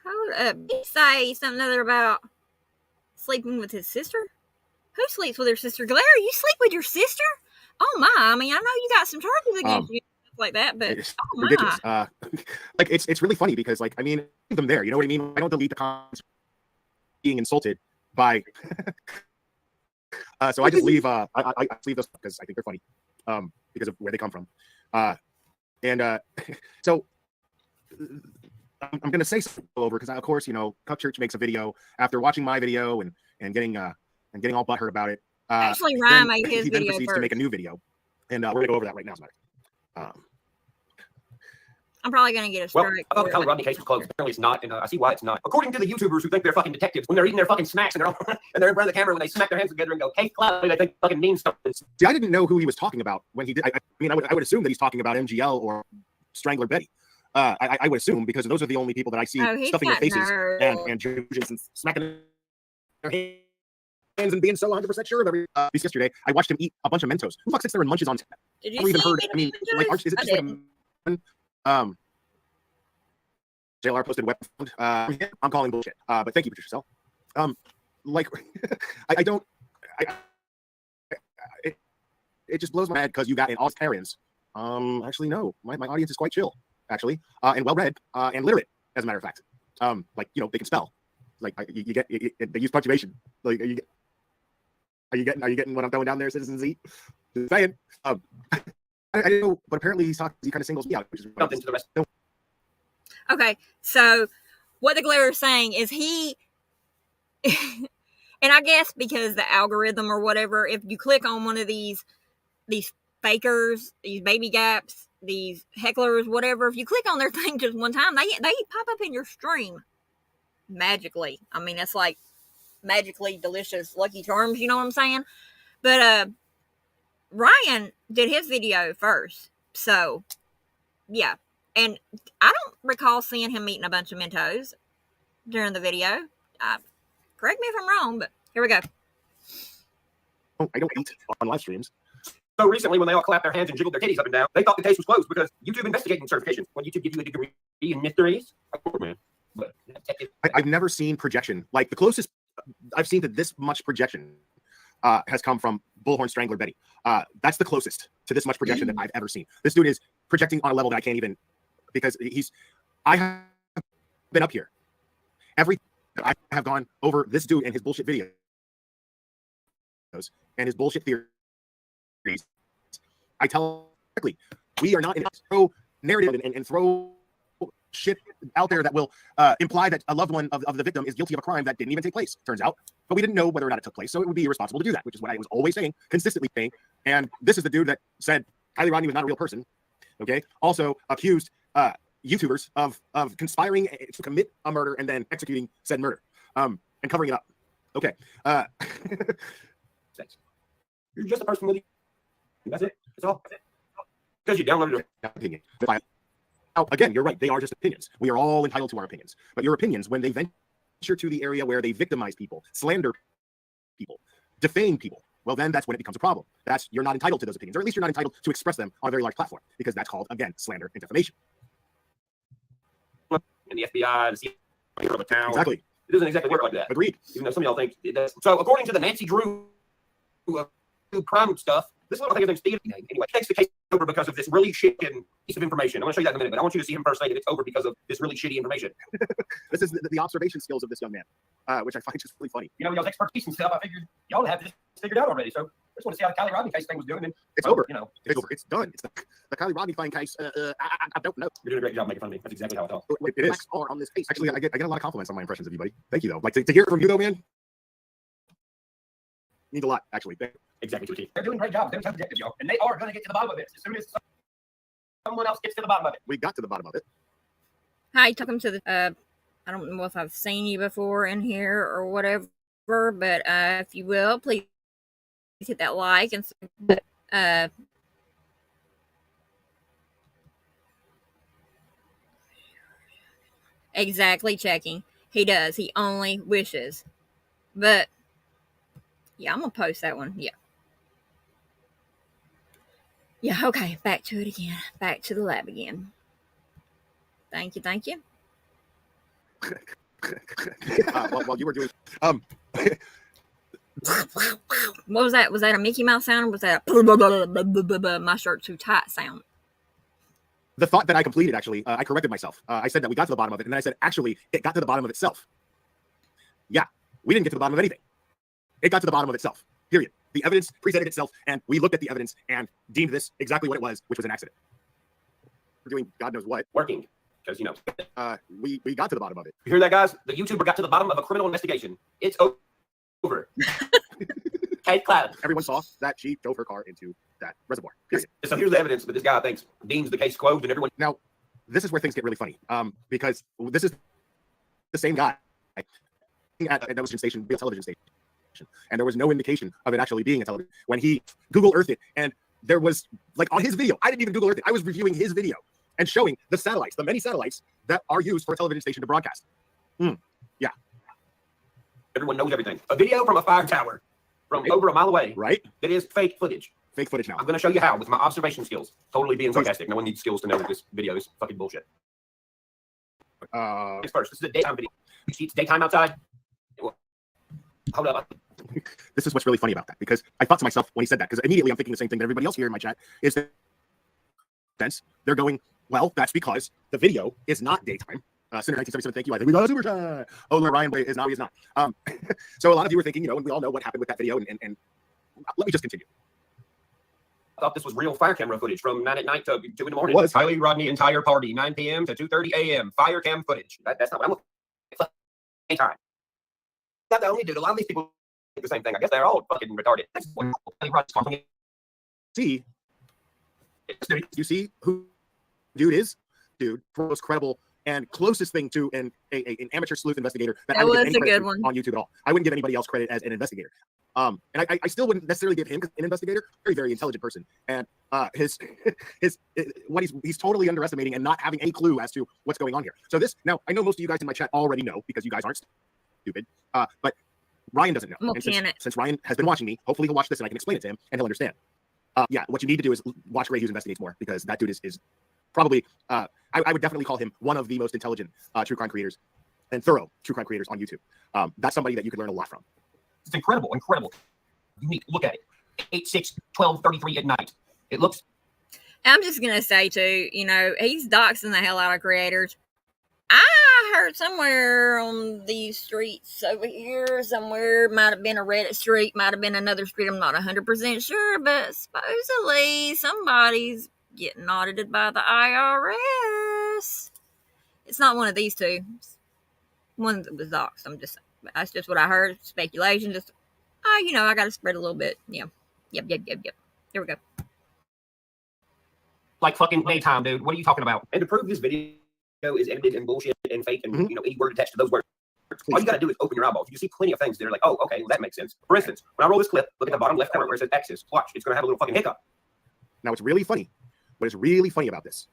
Hold up. Did he say something other about sleeping with his sister? Who sleeps with her sister? Glare, you sleep with your sister? Oh my! I mean, I know you got some charges against you like that, but It's oh ridiculous. my! Like it's really funny because like I mean them there. You know what I mean? I don't delete the comments being insulted by. So I just leave. I leave those because I think they're funny, because of where they come from, so I'm gonna say something over because of course you know UpChurch makes a video after watching my video and getting all butthurt about it. Actually, Ryan made his he then video proceeds first. to make a new video, and we're gonna go over that right now. I'm probably gonna get a Well, strike. I thought the Kelly Rodney case was closed. Apparently it's not, and I see why it's not. According to the YouTubers who think they're fucking detectives, when they're eating their fucking snacks and they're and they're in front of the camera, when they smack their hands together and go, "Hey, Cloud," they think fucking mean stuff. See, I didn't know who he was talking about when he did. I mean, I would assume that he's talking about MGL or Strangler Betty. I would assume because those are the only people that I see stuffing their faces and smacking their hands and being so 100% sure of every yesterday. I watched him eat a bunch of Mentos. Who the fuck sits there and munches on? Did you I even see heard. I mean, like, is it just like JLR posted weapon? I'm calling bullshit. But thank you, Patricia Sell. Like, I don't. It just blows my head because you got in all Arians. Actually, no, my audience is quite chill, actually, and well read, and literate, as a matter of fact. Like, you know, they can spell. Like, you get they use punctuation. Like, are you getting what I'm throwing down there, Citizen Z? Just saying. I know, but apparently he kind of singles me out, which is something to the rest. Okay, so what the Glare is saying is he, and I guess because the algorithm or whatever, if you click on one of these fakers, these baby gaps, these hecklers, whatever, if you click on their thing just one time, they pop up in your stream magically. I mean, it's like magically delicious Lucky Charms, you know what I'm saying? But Ryan did his video first, so yeah. And I don't recall seeing him eating a bunch of Mentos during the video. Correct me if I'm wrong, but here we go. I don't eat on live streams. So recently, when they all clapped their hands and jiggled their titties up and down, they thought the case was closed because YouTube investigating certification. When YouTube gives you a degree in mysteries, man. But I've never seen projection. Like the closest I've seen to this much projection has come from Bullhorn Strangler Betty. That's the closest to this much projection that I've ever seen. This dude is projecting on a level that I can't even, because I have been up here. I have gone over this dude and his bullshit videos and his bullshit theories. I tell quickly, we are not in throw narrative and throw shit out there that will imply that a loved one of the victim is guilty of a crime that didn't even take place, turns out. But we didn't know whether or not it took place, so it would be irresponsible to do that, which is what I was always saying, consistently saying. And this is the dude that said Kylie Rodney was not a real person. Okay. Also accused YouTubers of conspiring to commit a murder and then executing said murder, and covering it up. Okay. Thanks. You're just a person with. That's it. That's all. Because you downloaded your opinion. Now, again, you're right. They are just opinions. We are all entitled to our opinions. But your opinions, when they venture to the area where they victimize people, slander people, defame people, well, then that's when it becomes a problem. You're not entitled to those opinions, or at least you're not entitled to express them on a very large platform, because that's called, again, slander and defamation. And the FBI, the CIA of a town. Exactly. It doesn't exactly work like that. Agreed. Even though some of y'all think it does. So according to the Nancy Drew crime stuff, This little thing is named Steve. Anyway, he takes the case over because of this really shitty piece of information. I'm going to show you that in a minute, but I want you to see him first say that it's over because of this really shitty information. This is the observation skills of this young man, which I find just really funny. You know, y'all's expertise and stuff. I figured y'all have this figured out already. So I just want to see how the Kylie Rodney case thing was doing. And it's over. You know, it's over. It's done. It's the Kylie Rodney fine case. I don't know. You're doing a great job making fun of me. That's exactly how I thought. It is. On this case. Actually, I get a lot of compliments on my impressions of you, buddy. Thank you, though. Like to hear it from you, though, man. Means a lot, actually. Exactly, Tucci. They're doing a great job. They're subjective, y'all, and they are going to get to the bottom of this as soon as someone else gets to the bottom of it. We got to the bottom of it. Hi, welcome to the. I don't know if I've seen you before in here or whatever, but if you will, please hit that like and exactly checking. He does. He only wishes, but yeah, I'm gonna post that one. Yeah, okay, back to it again. Back to the lab again. Thank you. While you were doing... What was that? Was that a Mickey Mouse sound or was that a my shirt too tight sound? The thought that I completed, actually, I corrected myself. I said that we got to the bottom of it, and then I said, actually, it got to the bottom of itself. Yeah, we didn't get to the bottom of anything. It got to the bottom of itself, period. The evidence presented itself, and we looked at the evidence and deemed this exactly what it was, which was an accident. We're doing God knows what. Working, because, you know. We got to the bottom of it. You hear that, guys? The YouTuber got to the bottom of a criminal investigation. It's over. Case cloud. Everyone saw that she drove her car into that reservoir, period. So here's the evidence that this guy deems the case closed, and everyone... Now, this is where things get really funny, because this is the same guy at a television station, a television station. And there was no indication of it actually being a television. When he Google Earthed it, and there was, like, on his video, I didn't even Google Earth it. I was reviewing his video and showing the satellites, the many satellites that are used for a television station to broadcast. Yeah. Everyone knows everything. A video from a fire tower from over a mile away. Right. It is fake footage. Fake footage now. I'm going to show you how with my observation skills. Totally being sarcastic. No one needs skills to know that this video is fucking bullshit. First, this is a daytime video. You see it's daytime outside. Hold up. This is what's really funny about that, because I thought to myself when he said that, because immediately I'm thinking the same thing that everybody else here in my chat is that they're going, well, that's because the video is not daytime. Senator 1977, thank you. I think we got a super chat. Oh, no, Ryan is now, he is not. So a lot of you were thinking, you know, and we all know what happened with that video, and let me just continue. I thought this was real fire camera footage from 9 at night to 2 in the morning. It was. Kylie Rodney entire party, 9 p.m. to 2:30 a.m. Fire cam footage. That's not what I'm looking for. Daytime. Not the only dude. A lot of these people do the same thing. I guess they're all fucking retarded. See, you see who dude is? Dude, most credible and closest thing to an amateur sleuth investigator that I would give any credit on YouTube at all. I wouldn't give anybody else credit as an investigator. And I still wouldn't necessarily give him an investigator. Very, very intelligent person. And what he's totally underestimating and not having any clue as to what's going on here. So this, now I know most of you guys in my chat already know because you guys aren't stupid. But Ryan doesn't know. And since Ryan has been watching me, hopefully he'll watch this and I can explain it to him and he'll understand. Yeah, what you need to do is watch Gray Hughes Investigates more, because that dude is probably, I would definitely call him one of the most intelligent true crime creators and thorough true crime creators on YouTube. That's somebody that you could learn a lot from. It's incredible. Unique. Look at it. 8/6/12/33 at night. It looks. I'm just going to say, too, you know, he's doxing the hell out of creators. I heard somewhere on these streets over here, somewhere, might have been a Reddit street, might have been another street, I'm not 100% sure, but supposedly somebody's getting audited by the IRS. It's not one of these two. One that was doxed. That's just what I heard. Speculation. Just, you know, I got to spread a little bit. Yeah. Yep. Here we go. Like fucking daytime, dude. What are you talking about? And to prove this video is edited and bullshit and fake and, you know, any word attached to those words, all you got to do is open your eyeballs. You see plenty of things that are like, oh, okay, well, that makes sense. For instance, when I roll this clip, look at the bottom left corner where it says X's. Watch. It's going to have a little fucking hiccup. Now, what's really funny, what is really funny about this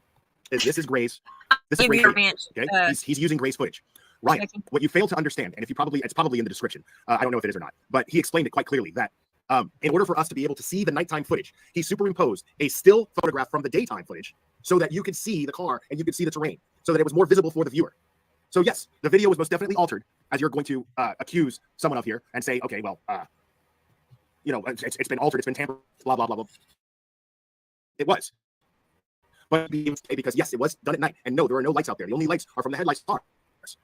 is Gray's. This is Gray's footage, okay? He's using Gray's footage. Ryan, what you fail to understand, and it's probably in the description. I don't know if it is or not, but he explained it quite clearly that in order for us to be able to see the nighttime footage, he superimposed a still photograph from the daytime footage so that you could see the car and you could see the terrain, so that it was more visible for the viewer. So yes, the video was most definitely altered, as you're going to accuse someone of here and say, okay, well, it's been altered, it's been tampered, blah, blah, blah, blah. It was. But because, yes, it was done at night. And no, there are no lights out there. The only lights are from the headlights of cars.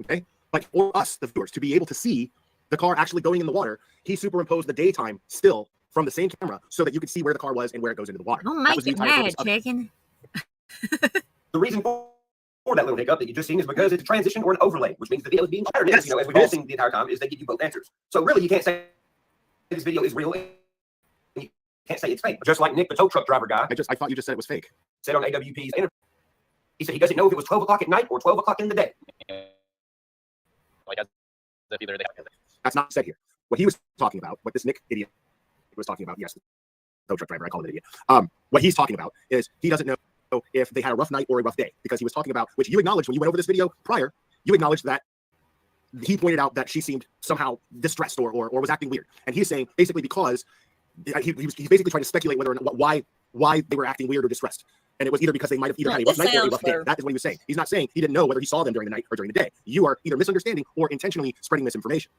Okay? But for us, the viewers, to be able to see the car actually going in the water, he superimposed the daytime still from the same camera so that you could see where the car was and where it goes into the water. Don't That make was the it entire mad, purpose of it. chicken. The reason for that little hiccup that you just seen is because it's a transition or an overlay, which means the video is being fired. Yes, As we've all seen the entire time, is they give you both answers. So really, you can't say this video is real. You can't say it's fake. Just like Nick, the tow truck driver guy, I thought you just said it was fake. said on AWP's interview, he said he doesn't know if it was 12 o'clock at night or 12 o'clock in the day. Like, as if either they. That's not said here. What he was talking about, what this Nick idiot was talking about, yes, the tow truck driver, I call him an idiot. What he's talking about is he doesn't know if they had a rough night or a rough day, because he was talking about, which you acknowledged when you went over this video prior, you acknowledged that he pointed out that she seemed somehow distressed or was acting weird. And he's saying basically because he's basically trying to speculate whether or not why they were acting weird or distressed. And it was either because they might have either had a rough night or a rough day. That is what he was saying. He's not saying he didn't know whether he saw them during the night or during the day. You are either misunderstanding or intentionally spreading misinformation.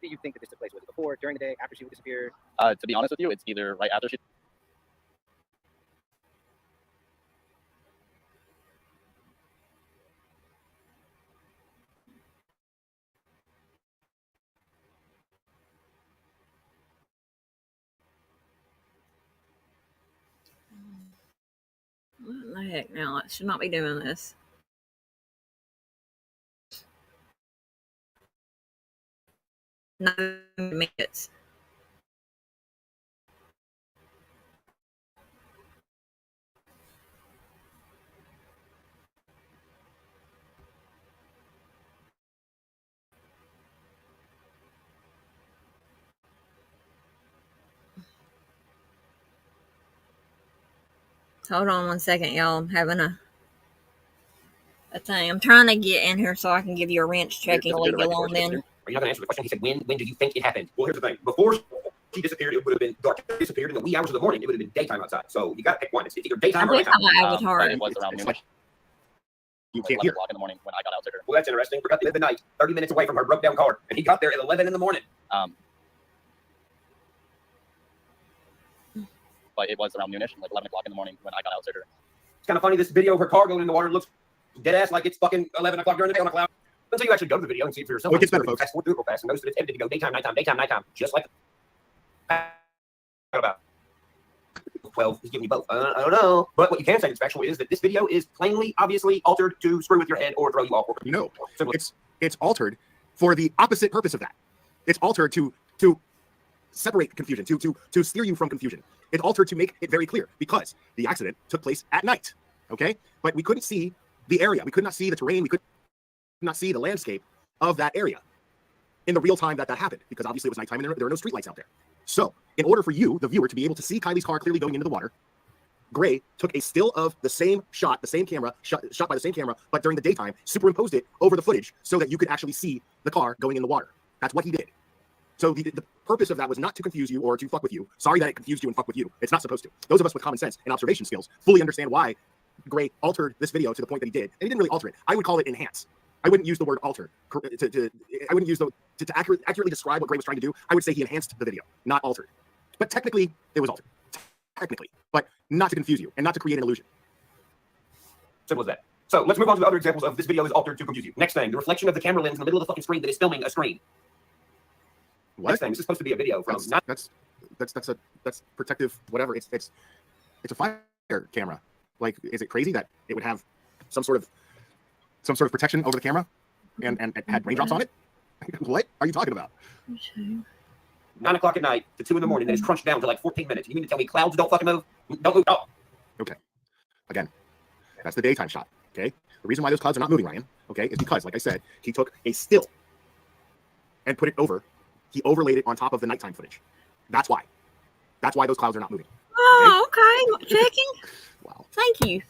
Do you think that this took place? Was it before, during the day, after she would disappear? To be honest with you, it's either right after she. What the heck now? I should not be doing this. No minutes. Hold on 1 second, y'all. I'm having a thing. I'm trying to get in here so I can give you a wrench check and leave you alone then. Are you not going to answer the question? He said, when do you think it happened? Well, here's the thing. Before she disappeared, it would have been dark. She disappeared in the wee hours of the morning. It would have been daytime outside. So you got to pick one. It's either I daytime or believe nighttime. my avatar. It was around noon. You Like can't 11 hear. o'clock in the morning when I got out to her. Well, that's interesting. Forgot to live the night 30 minutes away from her broke down car. And he got there at 11 in the morning. But it was around noonish, like 11 o'clock in the morning when I got out to her. It's kind of funny. This video of her car going in the water looks dead ass like it's fucking 11 o'clock during the day on a cloud. Until you actually go to the video and see it for yourself. Well, it gets better, folks. Fast forward through it real fast and notice that it's edited to go daytime, nighttime, just like about 12 is giving you both. I don't know. But what you can say that's factual is that this video is plainly, obviously altered to screw with your head or throw you off. No, Simple. it's altered for the opposite purpose of that. It's altered to separate confusion, to steer you from confusion. It's altered to make it very clear because the accident took place at night. Okay, but we couldn't see the area. We could not see the terrain. We could not see the landscape of that area in the real time that happened because obviously it was nighttime and there were no streetlights out there. So in order for you, the viewer, to be able to see Kylie's car clearly going into the water, Gray took a still of the same shot, the same camera, shot by the same camera, but during the daytime, superimposed it over the footage so that you could actually see the car going in the water. That's what he did. So the purpose of that was not to confuse you or to fuck with you. Sorry that it confused you and fuck with you. It's not supposed to. Those of us with common sense and observation skills fully understand why Gray altered this video to the point that he did. And he didn't really alter it. I would call it enhance. I wouldn't use the word alter I wouldn't use to accurately describe what Gray was trying to do. I would say he enhanced the video, not altered. But technically, it was altered. Technically, but not to confuse you and not to create an illusion. Simple as that. So let's move on to the other examples of this video is altered to confuse you. Next thing, the reflection of the camera lens in the middle of the fucking screen that is filming a screen. What? Next thing, this is supposed to be a video from. That's protective. Whatever. It's a fire camera. Like, is it crazy that it would have some sort of protection over the camera and had raindrops on it? What are you talking about? 9 o'clock at night to 2 in the morning, then it's crunched down to like 14 minutes. You mean to tell me clouds don't fucking move? Don't move at all. Okay. Again, that's the daytime shot. Okay. The reason why those clouds are not moving, Ryan, okay, is because, like I said, he took a still and put it over. He overlaid it on top of the nighttime footage. That's why. That's why those clouds are not moving. Oh, okay. Checking. Wow. Thank you.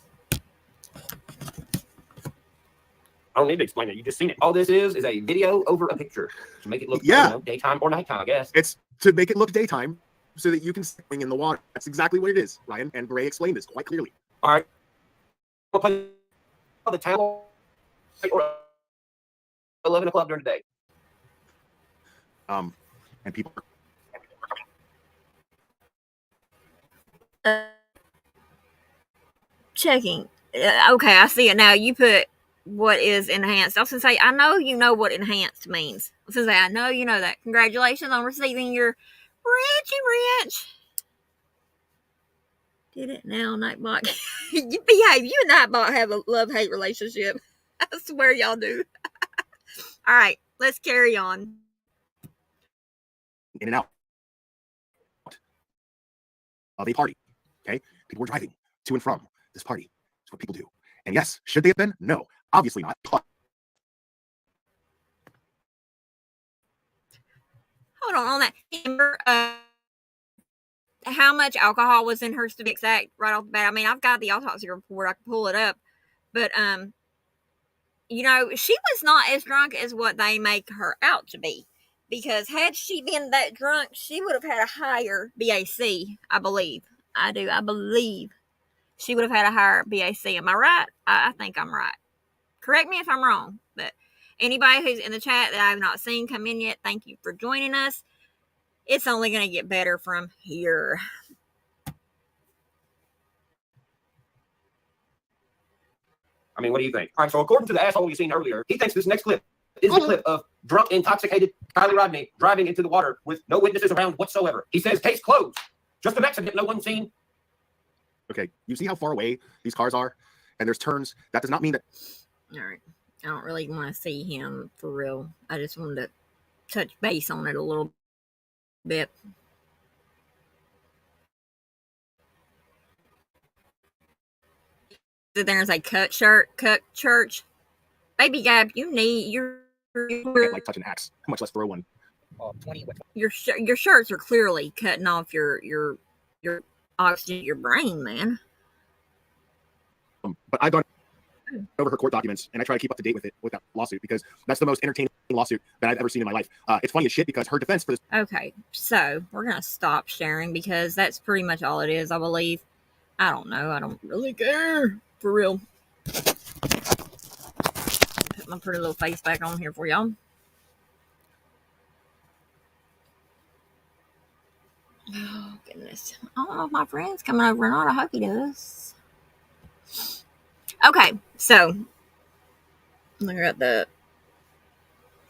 I don't need to explain it. You just seen it. All this is a video over a picture to make it look daytime or nighttime, I guess. It's to make it look daytime so that you can swing in the water. That's exactly what it is, Ryan. And Gray explained this quite clearly. All right. We'll play the town or 11 o'clock during the day. And people checking. Okay, I see it now. You put what is enhanced. I was going to say, I know you know what enhanced means. I was going to say, I know you know that. Congratulations on receiving your Richie Rich. Did it now, Nightbot. You behave. You and Nightbot have a love-hate relationship. I swear y'all do. All right, let's carry on. In and out of a party. Okay, people were driving to and from this party. That's what people do. And yes, should they have been? No, obviously not. Hold on that. Remember how much alcohol was in her Civics Act right off the bat? I mean, I've got the autopsy report. I can pull it up, but you know, she was not as drunk as what they make her out to be. Because had she been that drunk, she would have had a higher BAC, I believe. I believe she would have had a higher BAC. Am I right? I think I'm right. Correct me if I'm wrong. But anybody who's in the chat that I have not seen come in yet, thank you for joining us. It's only going to get better from here. I mean, what do you think? All right, so according to the asshole you've seen earlier, he thinks this next clip is the clip of drunk, intoxicated Kylie Rodney driving into the water with no witnesses around whatsoever. He says, case closed. Just an accident, no one seen. Okay, you see how far away these cars are? And there's turns. That does not mean that... All right. I don't really want to see him for real. I just wanted to touch base on it a little bit. Sit there and say, cut church. Baby Gab, you're like touch an axe, much less throw one. 20. Your shirts are clearly cutting off your oxygen, your brain, man. But I've gone over her court documents and I try to keep up to date with that lawsuit because that's the most entertaining lawsuit that I've ever seen in my life. It's funny as shit because her defense for this. Okay, so we're gonna stop sharing because that's pretty much all it is, I believe. I don't know. I don't really care for real. Put my pretty little face back on here for y'all. Oh, goodness. I don't know if my friend's coming over or not. I hope he does. Okay, so look at the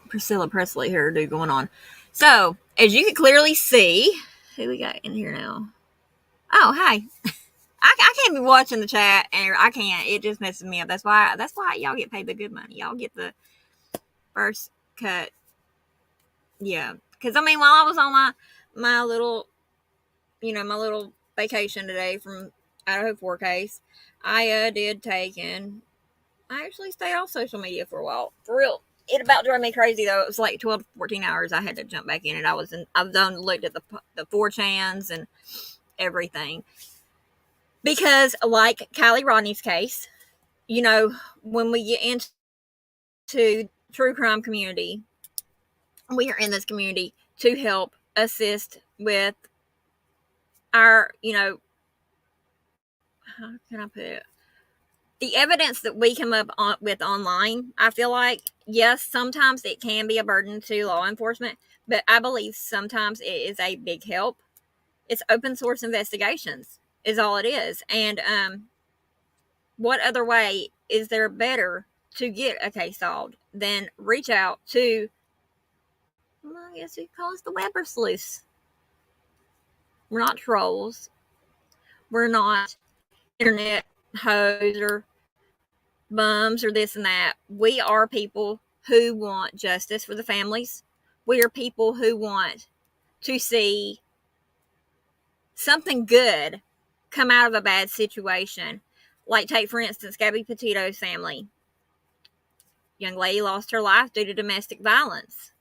Priscilla Presley hairdo going on. So, as you can clearly see, who we got in here now? Oh, hi. I can't be watching the chat, and I can't. It just messes me up. That's why y'all get paid the good money. Y'all get the first cut. Yeah, because I mean, while I was on my little, my little vacation today from Idaho 4Case, I did take and I actually stayed off social media for a while. For real. It about drove me crazy though. It was like 12 to 14 hours I had to jump back in it. I've done looked at the 4chans and everything. Because like Kylie Rodney's case, when we get into true crime community, we are in this community to help assist with our, how can I put it? The evidence that we come up with online, I feel like, yes, sometimes it can be a burden to law enforcement, but I believe sometimes it is a big help. It's open source investigations is all it is. And what other way is there better to get a case solved than reach out to, I guess we call us the Weber sleuths. We're not trolls. We're not internet hoes or bums or this and that. We are people who want justice for the families. We are people who want to see something good come out of a bad situation. Like take, for instance, Gabby Petito's family. Young lady lost her life due to domestic violence.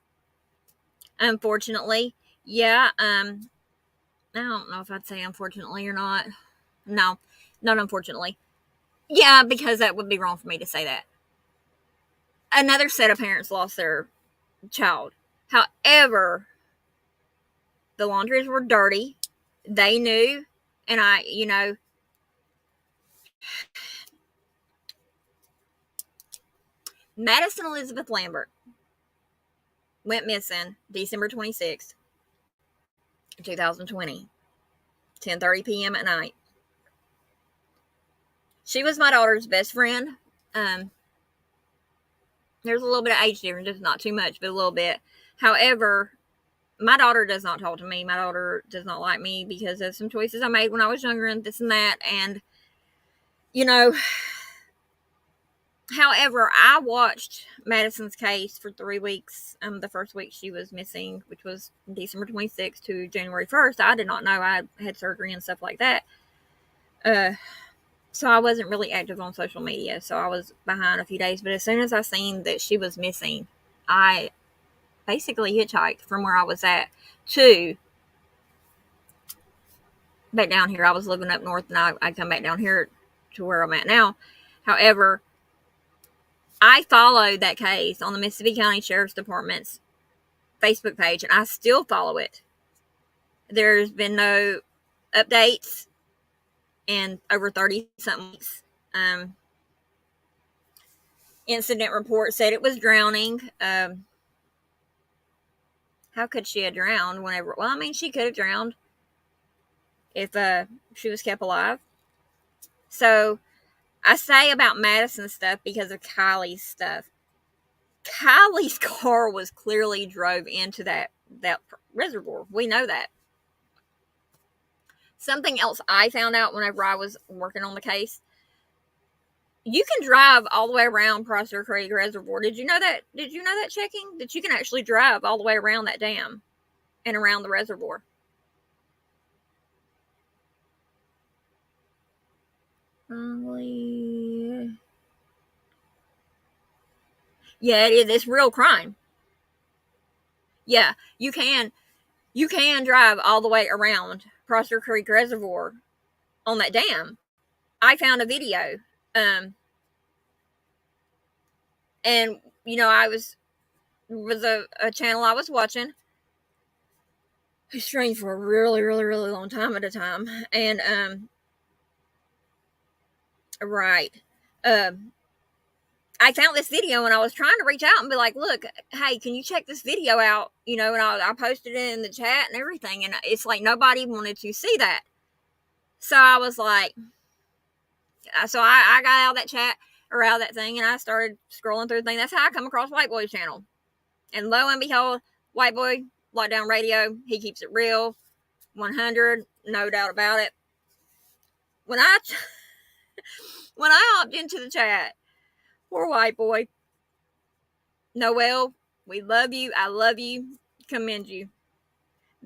Unfortunately, I don't know if I'd say unfortunately or not. No, not unfortunately. Yeah, because that would be wrong for me to say that. Another set of parents lost their child. However, the laundries were dirty. They knew. And Madison Elizabeth Lambert went missing December 26th, 2020, 10:30 p.m. at night. She was my daughter's best friend. There's a little bit of age difference, just not too much, but a little bit. However, my daughter does not talk to me. My daughter does not like me because of some choices I made when I was younger and this and that. And, you know, however, I watched Madison's case for 3 weeks. The first week she was missing, which was December 26th to January 1st. I did not know I had surgery and stuff like that. So I wasn't really active on social media. So I was behind a few days. But as soon as I seen that she was missing, I basically hitchhiked from where I was at to back down here. I was living up north, and I come back down here to where I'm at now. However, I followed that case on the Mississippi County Sheriff's Department's Facebook page, and I still follow it. There's been no updates in over 30-something weeks. Incident report said it was drowning. How could she have drowned whenever? Well, I mean, she could have drowned if she was kept alive. So I say about Madison stuff because of Kylie's stuff. Kylie's car was clearly drove into that reservoir. We know that. Something else I found out whenever I was working on the case. You can drive all the way around Prosser Creek Reservoir. Did you know that? Did you know that, checking? That you can actually drive all the way around that dam and around the reservoir. Yeah, it is. It's real crime. Yeah, you can drive all the way around Prosser Creek Reservoir on that dam. I found a video. And, you know, I was a channel I was watching who streamed for a really, really, really long time at a time. And, right. I found this video and I was trying to reach out and be like, look, hey, can you check this video out? You know, and I posted it in the chat and everything. And it's like nobody wanted to see that. So I was like, so I got out of that chat or out of that thing and I started scrolling through the thing. That's how I come across White Boy's channel. And lo and behold, White Boy, Lockdown Radio, he keeps it real, 100, no doubt about it. When I hopped into the chat, poor White Boy, Noel, we love you, I love you, commend you.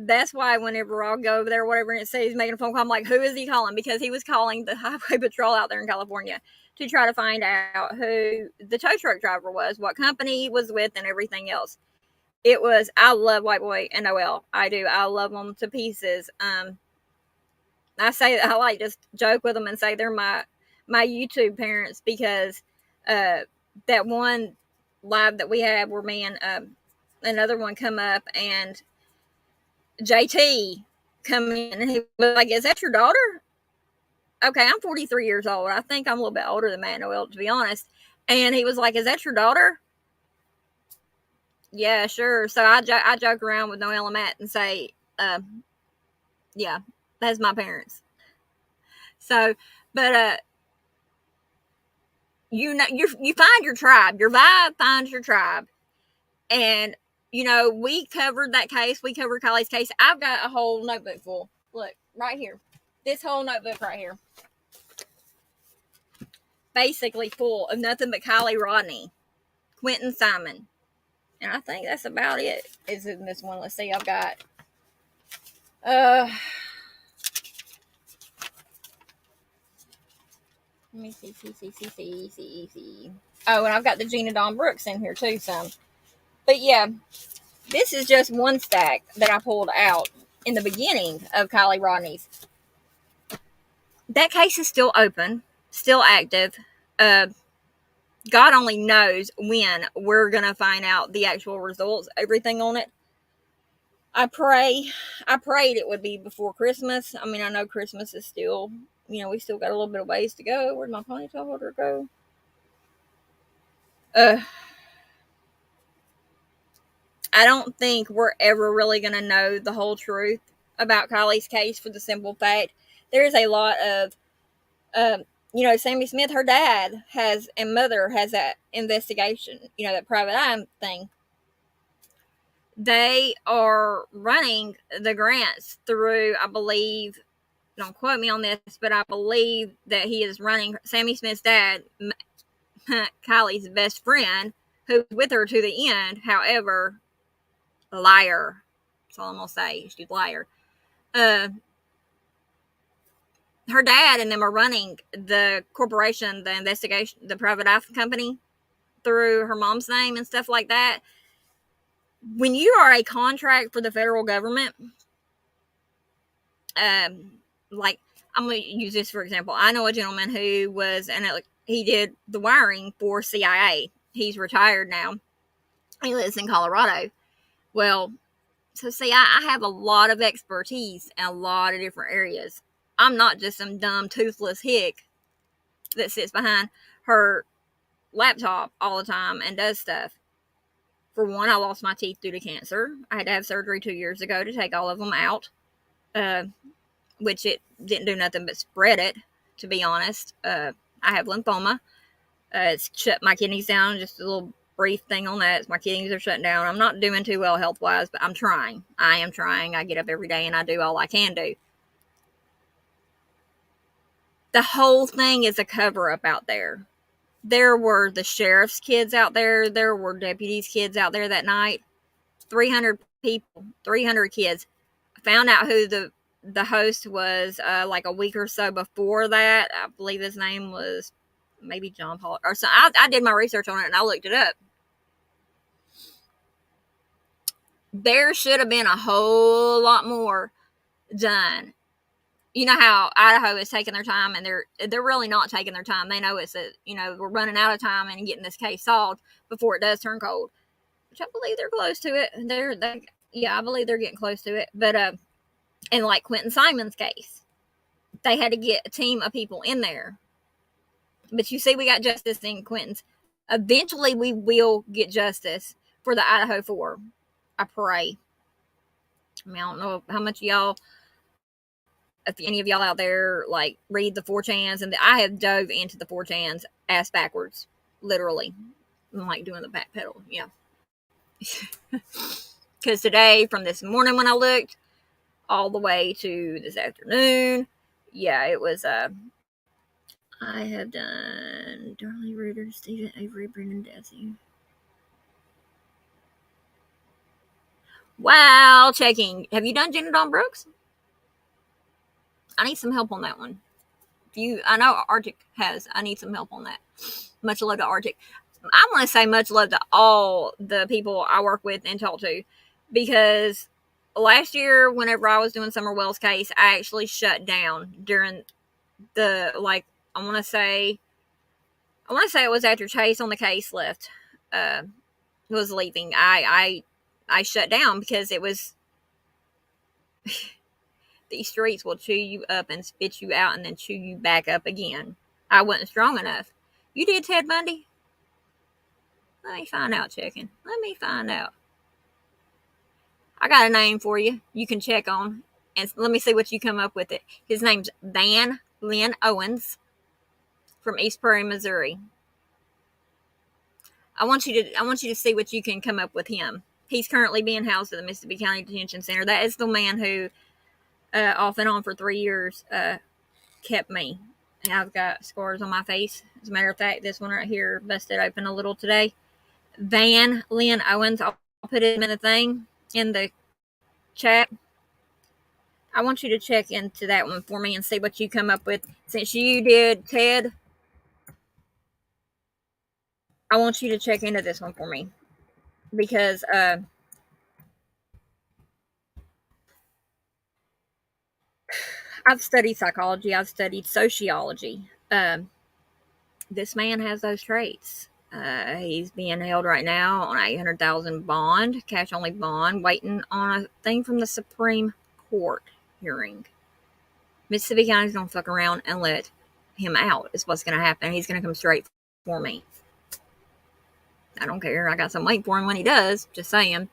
That's why whenever I'll go over there or whatever and it says he's making a phone call, I'm like, who is he calling? Because he was calling the highway patrol out there in California to try to find out who the tow truck driver was, what company he was with, and everything else. It was, I love White Boy and Noel. I do. I love them to pieces. I say, I like just joke with them and say they're my YouTube parents because that one live that we had where me and another one come up and JT come in and he was like, is that your daughter? Okay, I'm 43 years old. I think I'm a little bit older than Matt Noel, to be honest. And he was like, is that your daughter? Yeah, sure. So I joke around with Noel and Matt and say, yeah, that's my parents. So, but you know, you find your tribe. Your vibe finds your tribe, and you know we covered that case. We covered Kylie's case. I've got a whole notebook full. Look right here, this whole notebook right here, basically full of nothing but Kylie Rodney, Quentin Simon. And I think that's about it. Is in this one. Let's see. I've got let me see. Oh, and I've got the Gina Dawn Brooks in here too, some. But yeah, this is just one stack that I pulled out in the beginning of Kylie Rodney's. That case is still open, still active. God only knows when we're going to find out the actual results, everything on it. I prayed it would be before Christmas. I mean, I know Christmas is still, you know, we still got a little bit of ways to go. Where'd my ponytail holder go? I don't think we're ever really going to know the whole truth about Kylie's case for the simple fact there's a lot of Sammy Smith, her dad and mother has that investigation, that private eye thing. They are running the grants through, I believe, don't quote me on this, but I believe that he is running Sammy Smith's dad, Kylie's best friend, who's with her to the end. However, a liar. That's all I'm going to say. She's a liar. Her dad and them are running the corporation, the investigation, the private eye company through her mom's name and stuff like that. When you are a contract for the federal government, like, I'm going to use this for example. I know a gentleman who he did the wiring for CIA. He's retired now. He lives in Colorado. Well, so see, I have a lot of expertise in a lot of different areas. I'm not just some dumb toothless hick that sits behind her laptop all the time and does stuff. For one, I lost my teeth due to cancer. I had to have surgery 2 years ago to take all of them out, which it didn't do nothing but spread it, to be honest. I have lymphoma. It's shut my kidneys down. Just a little brief thing on that. My kidneys are shutting down. I'm not doing too well health-wise, but I'm trying. I am trying. I get up every day and I do all I can do. The whole thing is a cover-up out there. There were the sheriff's kids out there. There were deputies' kids out there that night. 300 people, 300 kids. Found out who the host was like a week or so before that. I believe his name was maybe John Paul or so. I did my research on it and I looked it up. There should have been a whole lot more done. You know how Idaho is taking their time, and they're really not taking their time. They know we're running out of time and getting this case solved before it does turn cold, which I believe they're close to it. I believe they're getting close to it. But and like Quentin Simon's case, they had to get a team of people in there. But you see, we got justice in Quentin's. Eventually, we will get justice for the Idaho 4. I pray. I don't know how much y'all, if any of y'all out there, like, read the 4chans, and I have dove into the 4chans ass backwards, literally. I'm like doing the back pedal, yeah. Because today, from this morning when I looked, all the way to this afternoon, yeah, it was, I have done Darley Reuter, Stephen Avery, Brendan Dassey. Wow, checking. Have you done Jenna Dawn Brooks? I need some help on that one. I know Arctic has. I need some help on that. Much love to Arctic. I want to say much love to all the people I work with and talk to, because last year, whenever I was doing Summer Wells' case, I actually shut down during the, like, I want to say it was after Chase on the case left, was leaving. I shut down because it was these streets will chew you up and spit you out and then chew you back up again. I wasn't strong enough. You did Ted Bundy? Let me find out, chicken. Let me find out. I got a name for you. You can check on, and let me see what you come up with it. His name's Van Lynn Owens from East Prairie, Missouri. I want you to see what you can come up with him. He's currently being housed at the Mississippi County Detention Center. That is the man who, off and on for 3 years, kept me. And I've got scars on my face. As a matter of fact, this one right here busted open a little today. Van Lynn Owens. I'll put him in the thing in the chat. I want you to check into that one for me and see what you come up with. Since you did Ted, I want you to check into this one for me, because I've studied psychology. I've studied sociology. This man has those traits. He's being held right now on $800,000 bond, cash only bond, waiting on a thing from the Supreme Court hearing. Mississippi County's gonna fuck around and let him out. Is what's gonna happen. He's gonna come straight for me. I don't care. I got some waiting for him when he does. Just saying.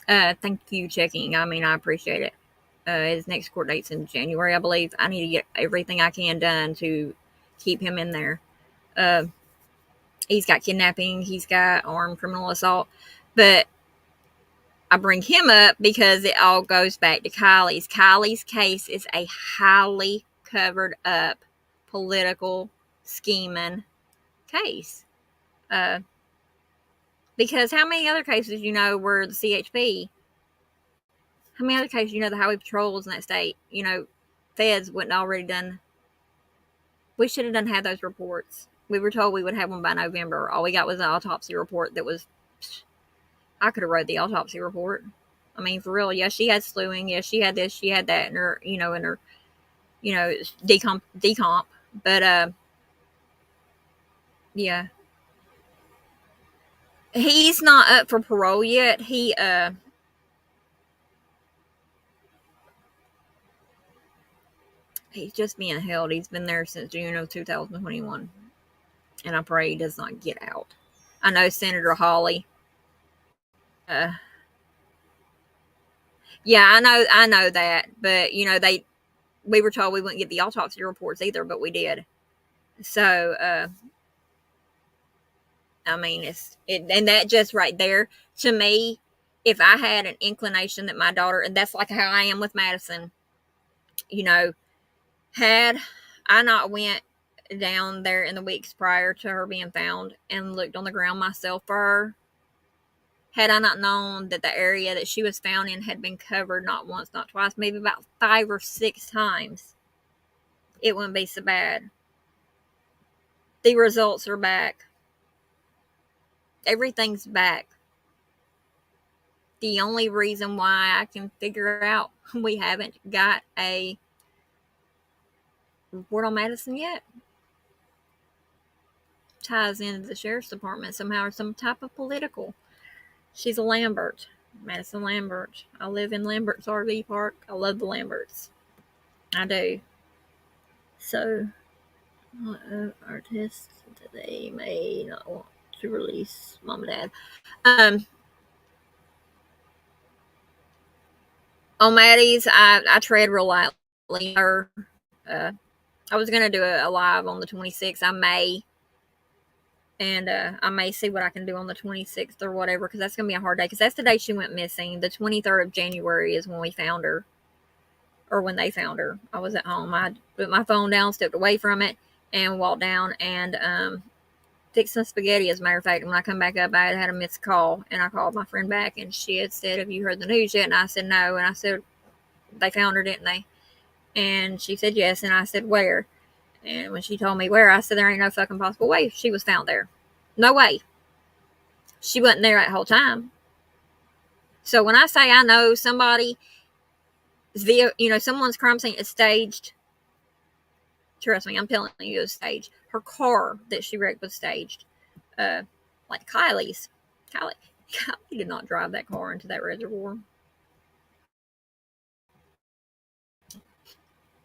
Thank you checking. I mean, I appreciate it. His next court date's in January, I believe. I need to get everything I can done to keep him in there. He's got kidnapping, he's got armed criminal assault, but I bring him up because it all goes back to Kylie's. Kylie's case is a highly covered up political scheming case. Because how many other cases were the CHP? How many other cases the highway patrols in that state? Feds wouldn't already done. We should have had those reports. We were told we would have them by November. All we got was an autopsy report that was. I could have wrote the autopsy report. I mean, for real. Yeah, she had slewing. Yeah, she had this. She had that in her. In her. Decomp. But yeah. He's not up for parole yet. He's just being held. He's been there since June of 2021. And I pray he does not get out. I know Senator Hawley. Yeah, I know that. But, we were told we wouldn't get the autopsy reports either, but we did. So, I mean, and that just right there, to me, if I had an inclination that my daughter, and that's like how I am with Madison, had I not went down there in the weeks prior to her being found and looked on the ground myself for her, had I not known that the area that she was found in had been covered not once, not twice, maybe about 5 or 6 times, it wouldn't be so bad. The results are back. Everything's back. The only reason why I can figure out we haven't got a report on Madison yet ties into the sheriff's department somehow, or some type of political. She's a Lambert, Madison Lambert. I live in Lambert's RV park. I love the Lamberts. I do. So, artists they may not want to release mom and dad. On Maddie's, I tread real lightly. I was going to do a live on the 26th. I may. And I may see what I can do on the 26th or whatever, because that's going to be a hard day, because that's the day she went missing. The 23rd of January is when we found her, or when they found her. I was at home. I put my phone down, stepped away from it, and walked down and fixed some spaghetti, as a matter of fact. When I come back up, I had a missed call, and I called my friend back, and she had said, "Have you heard the news yet?" And I said, "No." And I said, "They found her, didn't they?" And she said, "Yes." And I said, "Where?" And when she told me where, I said, there ain't no fucking possible way she was found there. No way. She wasn't there that whole time. So when I say I know somebody, someone's crime scene is staged, trust me, I'm telling you, it was staged. Her car that she wrecked was staged. Like Kylie's. Kylie did not drive that car into that reservoir.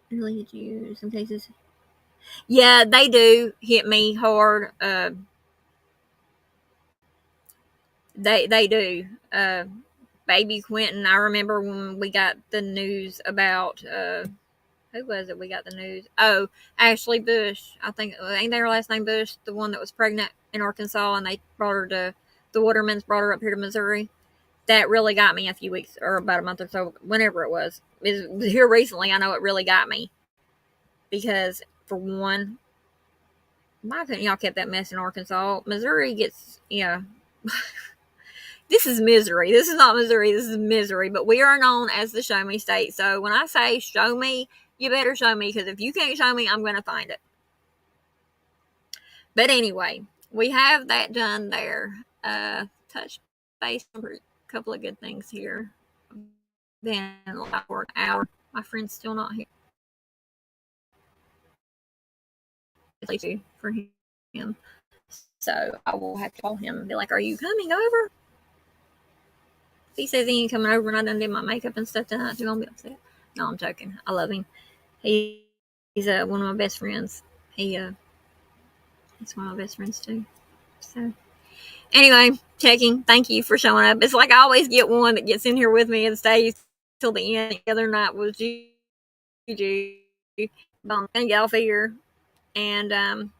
Really hit you in some cases. Yeah, they do hit me hard. They do. Baby Quentin, I remember when we got the news about, who was it we got the news? Oh, Ashley Bush. I think, ain't that her last name, Bush? The one that was pregnant in Arkansas, and they brought her to, the Watermans brought her up here to Missouri. That really got me a few weeks, or about a month or so, whenever it was. Here recently, I know it really got me. Because, for one, in my opinion, y'all kept that mess in Arkansas. Missouri gets, this is misery. This is not Missouri. This is misery. But we are known as the show me state. So when I say show me, you better show me. Because if you can't show me, I'm going to find it. But anyway, we have that done there. Touch base on a couple of good things here. Been live for an hour. My friend's still not here. For him. So I will have to call him and be like, "Are you coming over?" If he says he ain't coming over and I done did my makeup and stuff tonight, you're gonna be upset. No, I'm joking. I love him. He's one of my best friends. He's one of my best friends too. So anyway, checking. Thank you for showing up. It's like I always get one that gets in here with me and stays till the end. The other night was Gigi. I'm gonna get off here and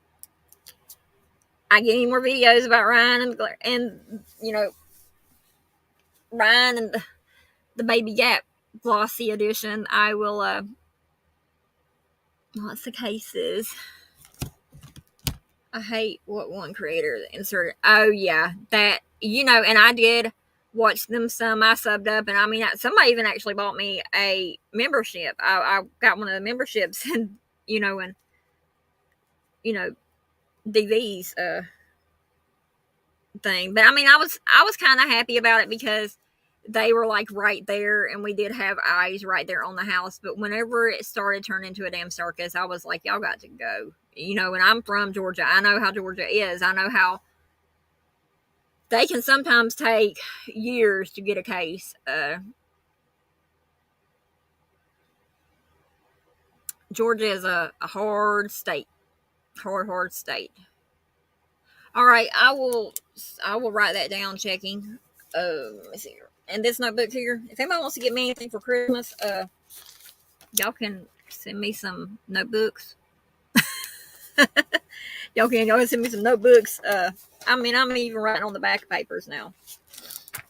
I get any more videos about Ryan and Ryan and the Baby Gap Glossy edition, I will what's the cases? I hate what one creator inserted. Oh yeah, that and I did watch them some. I subbed up, and I mean, somebody even actually bought me a membership. I got one of the memberships, and and DV's thing. But I mean, I was kind of happy about it because they were like right there, and we did have eyes right there on the house. But whenever it started turning into a damn circus, I was like, y'all got to go. And I'm from Georgia. I know how Georgia is. I know how they can sometimes take years to get a case. Georgia is a hard state. Hard state. All right, I will write that down. Checking. Let me see here. And this notebook here. If anybody wants to get me anything for Christmas, y'all can send me some notebooks. y'all can send me some notebooks. I mean, I'm even writing on the back papers now.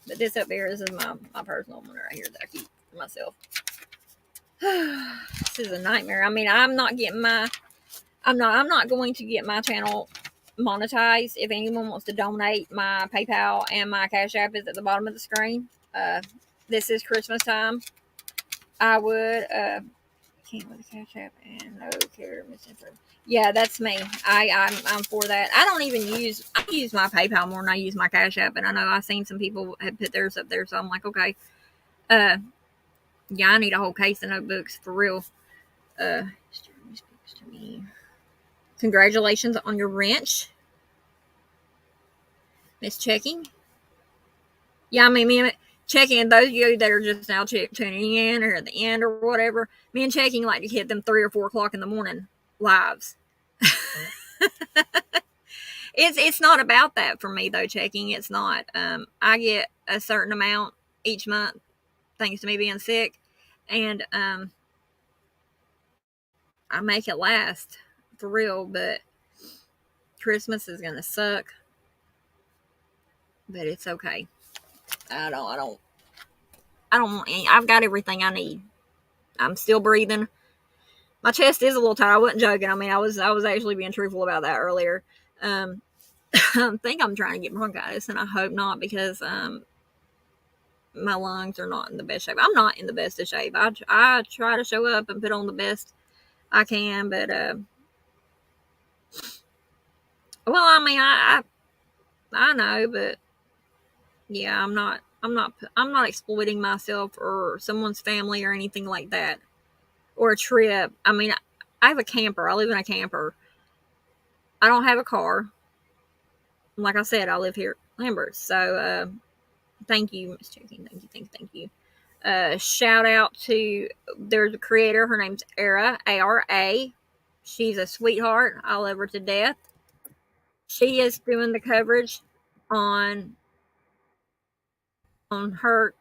But this up here, this is my personal one right here that I keep for myself. This is a nightmare. I mean, I'm not going to get my channel monetized. If anyone wants to donate, my PayPal and my Cash App is at the bottom of the screen. This is Christmas time. I would can't with the Cash App and no care misinformation. Yeah, that's me. I'm for that. I use my PayPal more than I use my Cash App, and I know I've seen some people have put theirs up there, so I'm like, okay. Yeah, I need a whole case of notebooks for real. Speaks to me. Congratulations on your wrench, Miss Checking. Yeah, I mean, me and Checking, those of you that are just now tuning in or at the end or whatever, me and Checking like to hit them 3 or 4 o'clock in the morning lives. It's not about that for me though, Checking. It's not. I get a certain amount each month thanks to me being sick, and I make it last for real. But Christmas is gonna suck, but it's okay. I don't want any. I've got everything I need. I'm still breathing. My chest is a little tight. I wasn't joking. I mean, I was actually being truthful about that earlier. I think I'm trying to get bronchitis, and I hope not because my lungs are not in the best shape. I'm not in the best of shape. I try to show up and put on the best I can, but well, I mean, I know, but yeah, I'm not exploiting myself or someone's family or anything like that, or a trip. I mean, I have a camper. I live in a camper. I don't have a car. Like I said, I live here at Lambert. So thank you, Miss Chicken. Thank you. Shout out to there's a creator. Her name's Ara, A-R-A. She's a sweetheart. I love her to death. She is doing the coverage on her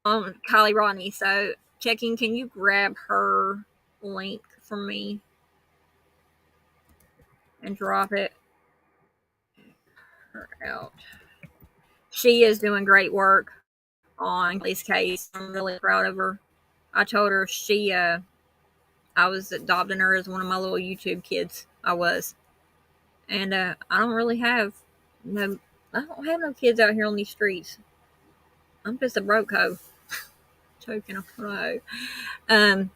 on Kylie Rodney. So Checking, can you grab her link for me and drop it her out? She is doing great work on Kylie's case. I'm really proud of her. I told her I was adopting her as one of my little YouTube kids. I was. And I don't really have no kids out here on these streets. I'm just a broke hoe. Choking on hoe.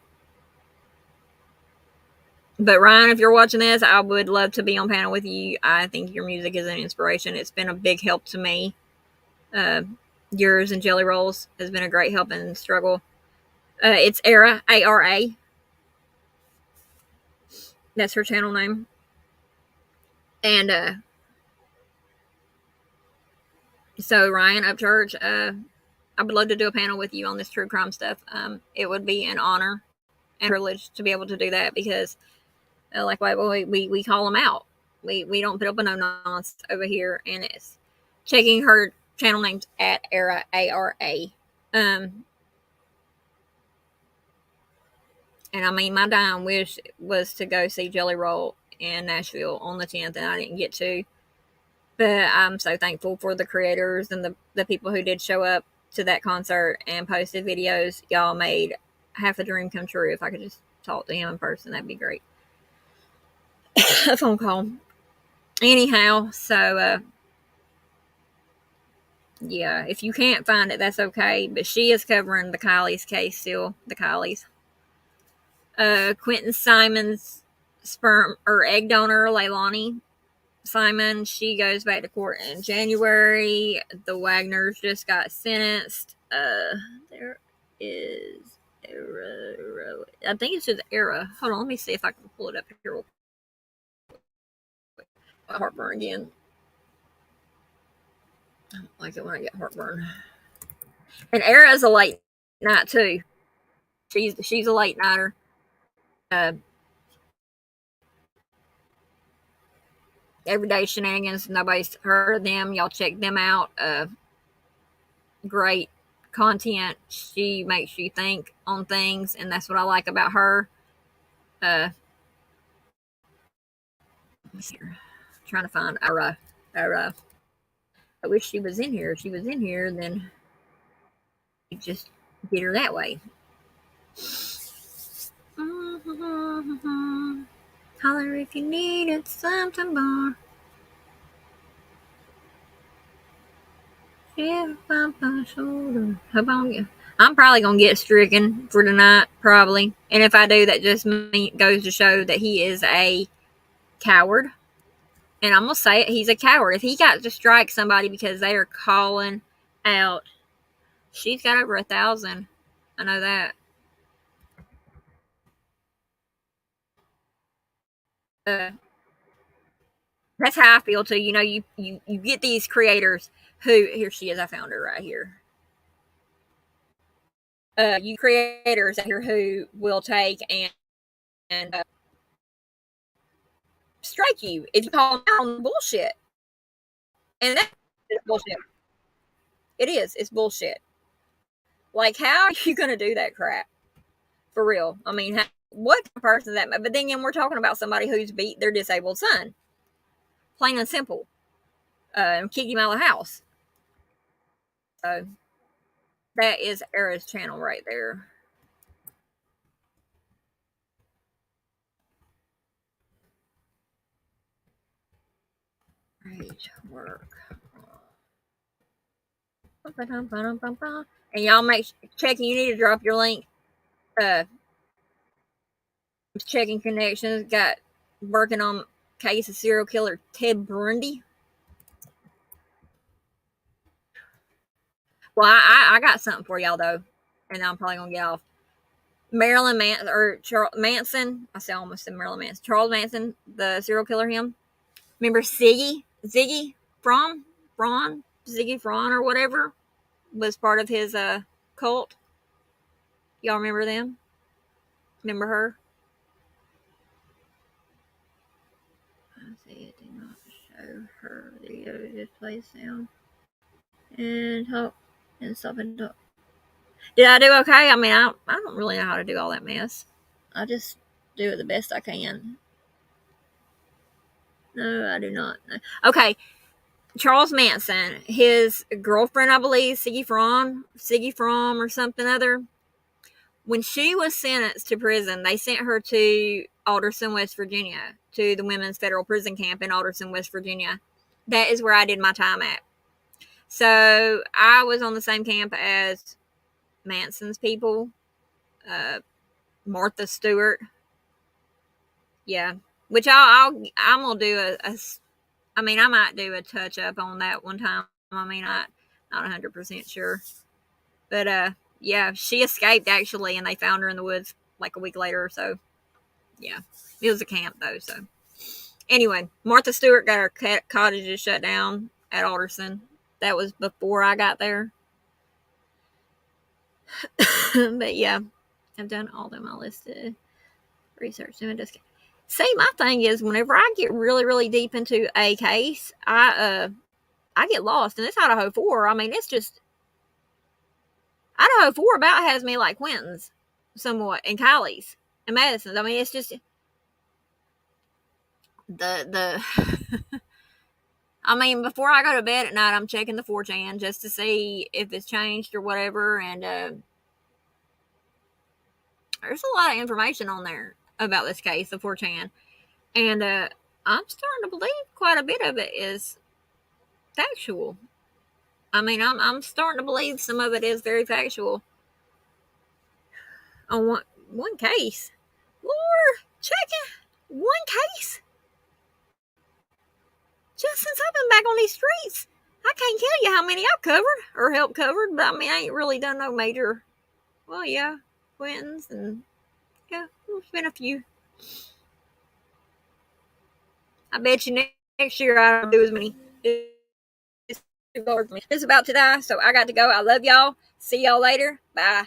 But Ryan, if you're watching this, I would love to be on panel with you. I think your music is an inspiration. It's been a big help to me. Yours and Jelly Rolls has been a great help in struggle. It's Ara, A-R-A. That's her channel name. And so Ryan, UpChurch, I would love to do a panel with you on this true crime stuff. It would be an honor and privilege to be able to do that because, like we call them out. We don't put up a no nonsense over here, and it's Checking. Her channel name's at Ara, A-R-A. And I mean, my dying wish was to go see Jelly Roll in Nashville on the 10th, and I didn't get to. But I'm so thankful for the creators and the people who did show up to that concert and posted videos. Y'all made half a dream come true. If I could just talk to him in person, that'd be great. A phone call. Anyhow, so yeah, if you can't find it, that's okay. But she is covering the Kylie's case still. The Kylie's. Quentin Simon's sperm or egg donor, Leilani Simon, she goes back to court in January. The Wagners just got sentenced. There is Era. I think it's just Era. Hold on, let me see if I can pull it up here real quick. Heartburn again. I don't like it when I get heartburn. And Era is a late night too. She's a late nighter. Everyday Shenanigans. Nobody's heard of them. Y'all check them out. Great content. She makes you think on things, and that's what I like about her. Let me see here. I'm trying to find Ara. I wish she was in here. If she was in here, then you just get her that way. Holler if you needed something more. I'm probably gonna get stricken for tonight, probably. And if I do, that just goes to show that he is a coward. And I'm gonna say it, he's a coward. If he got to strike somebody because they are calling out, she's got over 1,000. I know that. That's how I feel too. You know, you get these creators who, here she is. I found her right here. You creators out here who will take and strike you if you call them out on bullshit. And that is bullshit. It is. It's bullshit. Like, how are you going to do that crap? For real. I mean, what person is that? But then again, we're talking about somebody who's beat their disabled son. Plain and simple. And kicked him out of the house. So, that is Era's channel right there. Great work. And y'all checking. You need to drop your link. Checking connections. Got working on case of serial killer Ted Bundy. Well, I got something for y'all though, and I'm probably gonna get off. Marilyn Manson or Charles Manson. I say almost said Marilyn Manson. Charles Manson, the serial killer. Him. Remember Ziggy Fron or whatever was part of his cult. Y'all remember them? Remember her? I see it did not show her video. Just play sound and talk and stop and talk. Did I do okay? I mean, I don't really know how to do all that mess. I just do it the best I can. No, I do not. Okay. Charles Manson, his girlfriend, I believe, Siggy Fromm or something other. When she was sentenced to prison, they sent her to Alderson, West Virginia, to the Women's Federal Prison Camp in Alderson, West Virginia. That is where I did my time at. So I was on the same camp as Manson's people, Martha Stewart. Yeah, which I'm gonna do I mean, I might do a touch up on that one time. I mean, I'm not 100% sure, but yeah, she escaped actually, and they found her in the woods like a week later or so. Yeah, it was a camp though. So anyway, Martha Stewart got her cottages shut down at Alderson. That was before I got there. But yeah, I've done all them. I listed research. See, my thing is, whenever I get really, really deep into a case, I get lost. And this Idaho 4, I mean, it's just Idaho 4 about has me like Quentin's somewhat and Kylie's. and medicines. I mean, it's just the I mean, before I go to bed at night, I'm checking the 4chan just to see if it's changed or whatever. And there's a lot of information on there about this case, the 4chan. And I'm starting to believe quite a bit of it is factual. I mean, I'm starting to believe some of it is very factual. On one case. Lord, checking one case. Just since I've been back on these streets, I can't tell you how many I've covered or helped covered, but I mean, I ain't really done no major. Well, yeah, Quentin's and yeah, there's been a few. I bet you next year I don't do as many. It's about to die, so I got to go. I love y'all. See y'all later. Bye.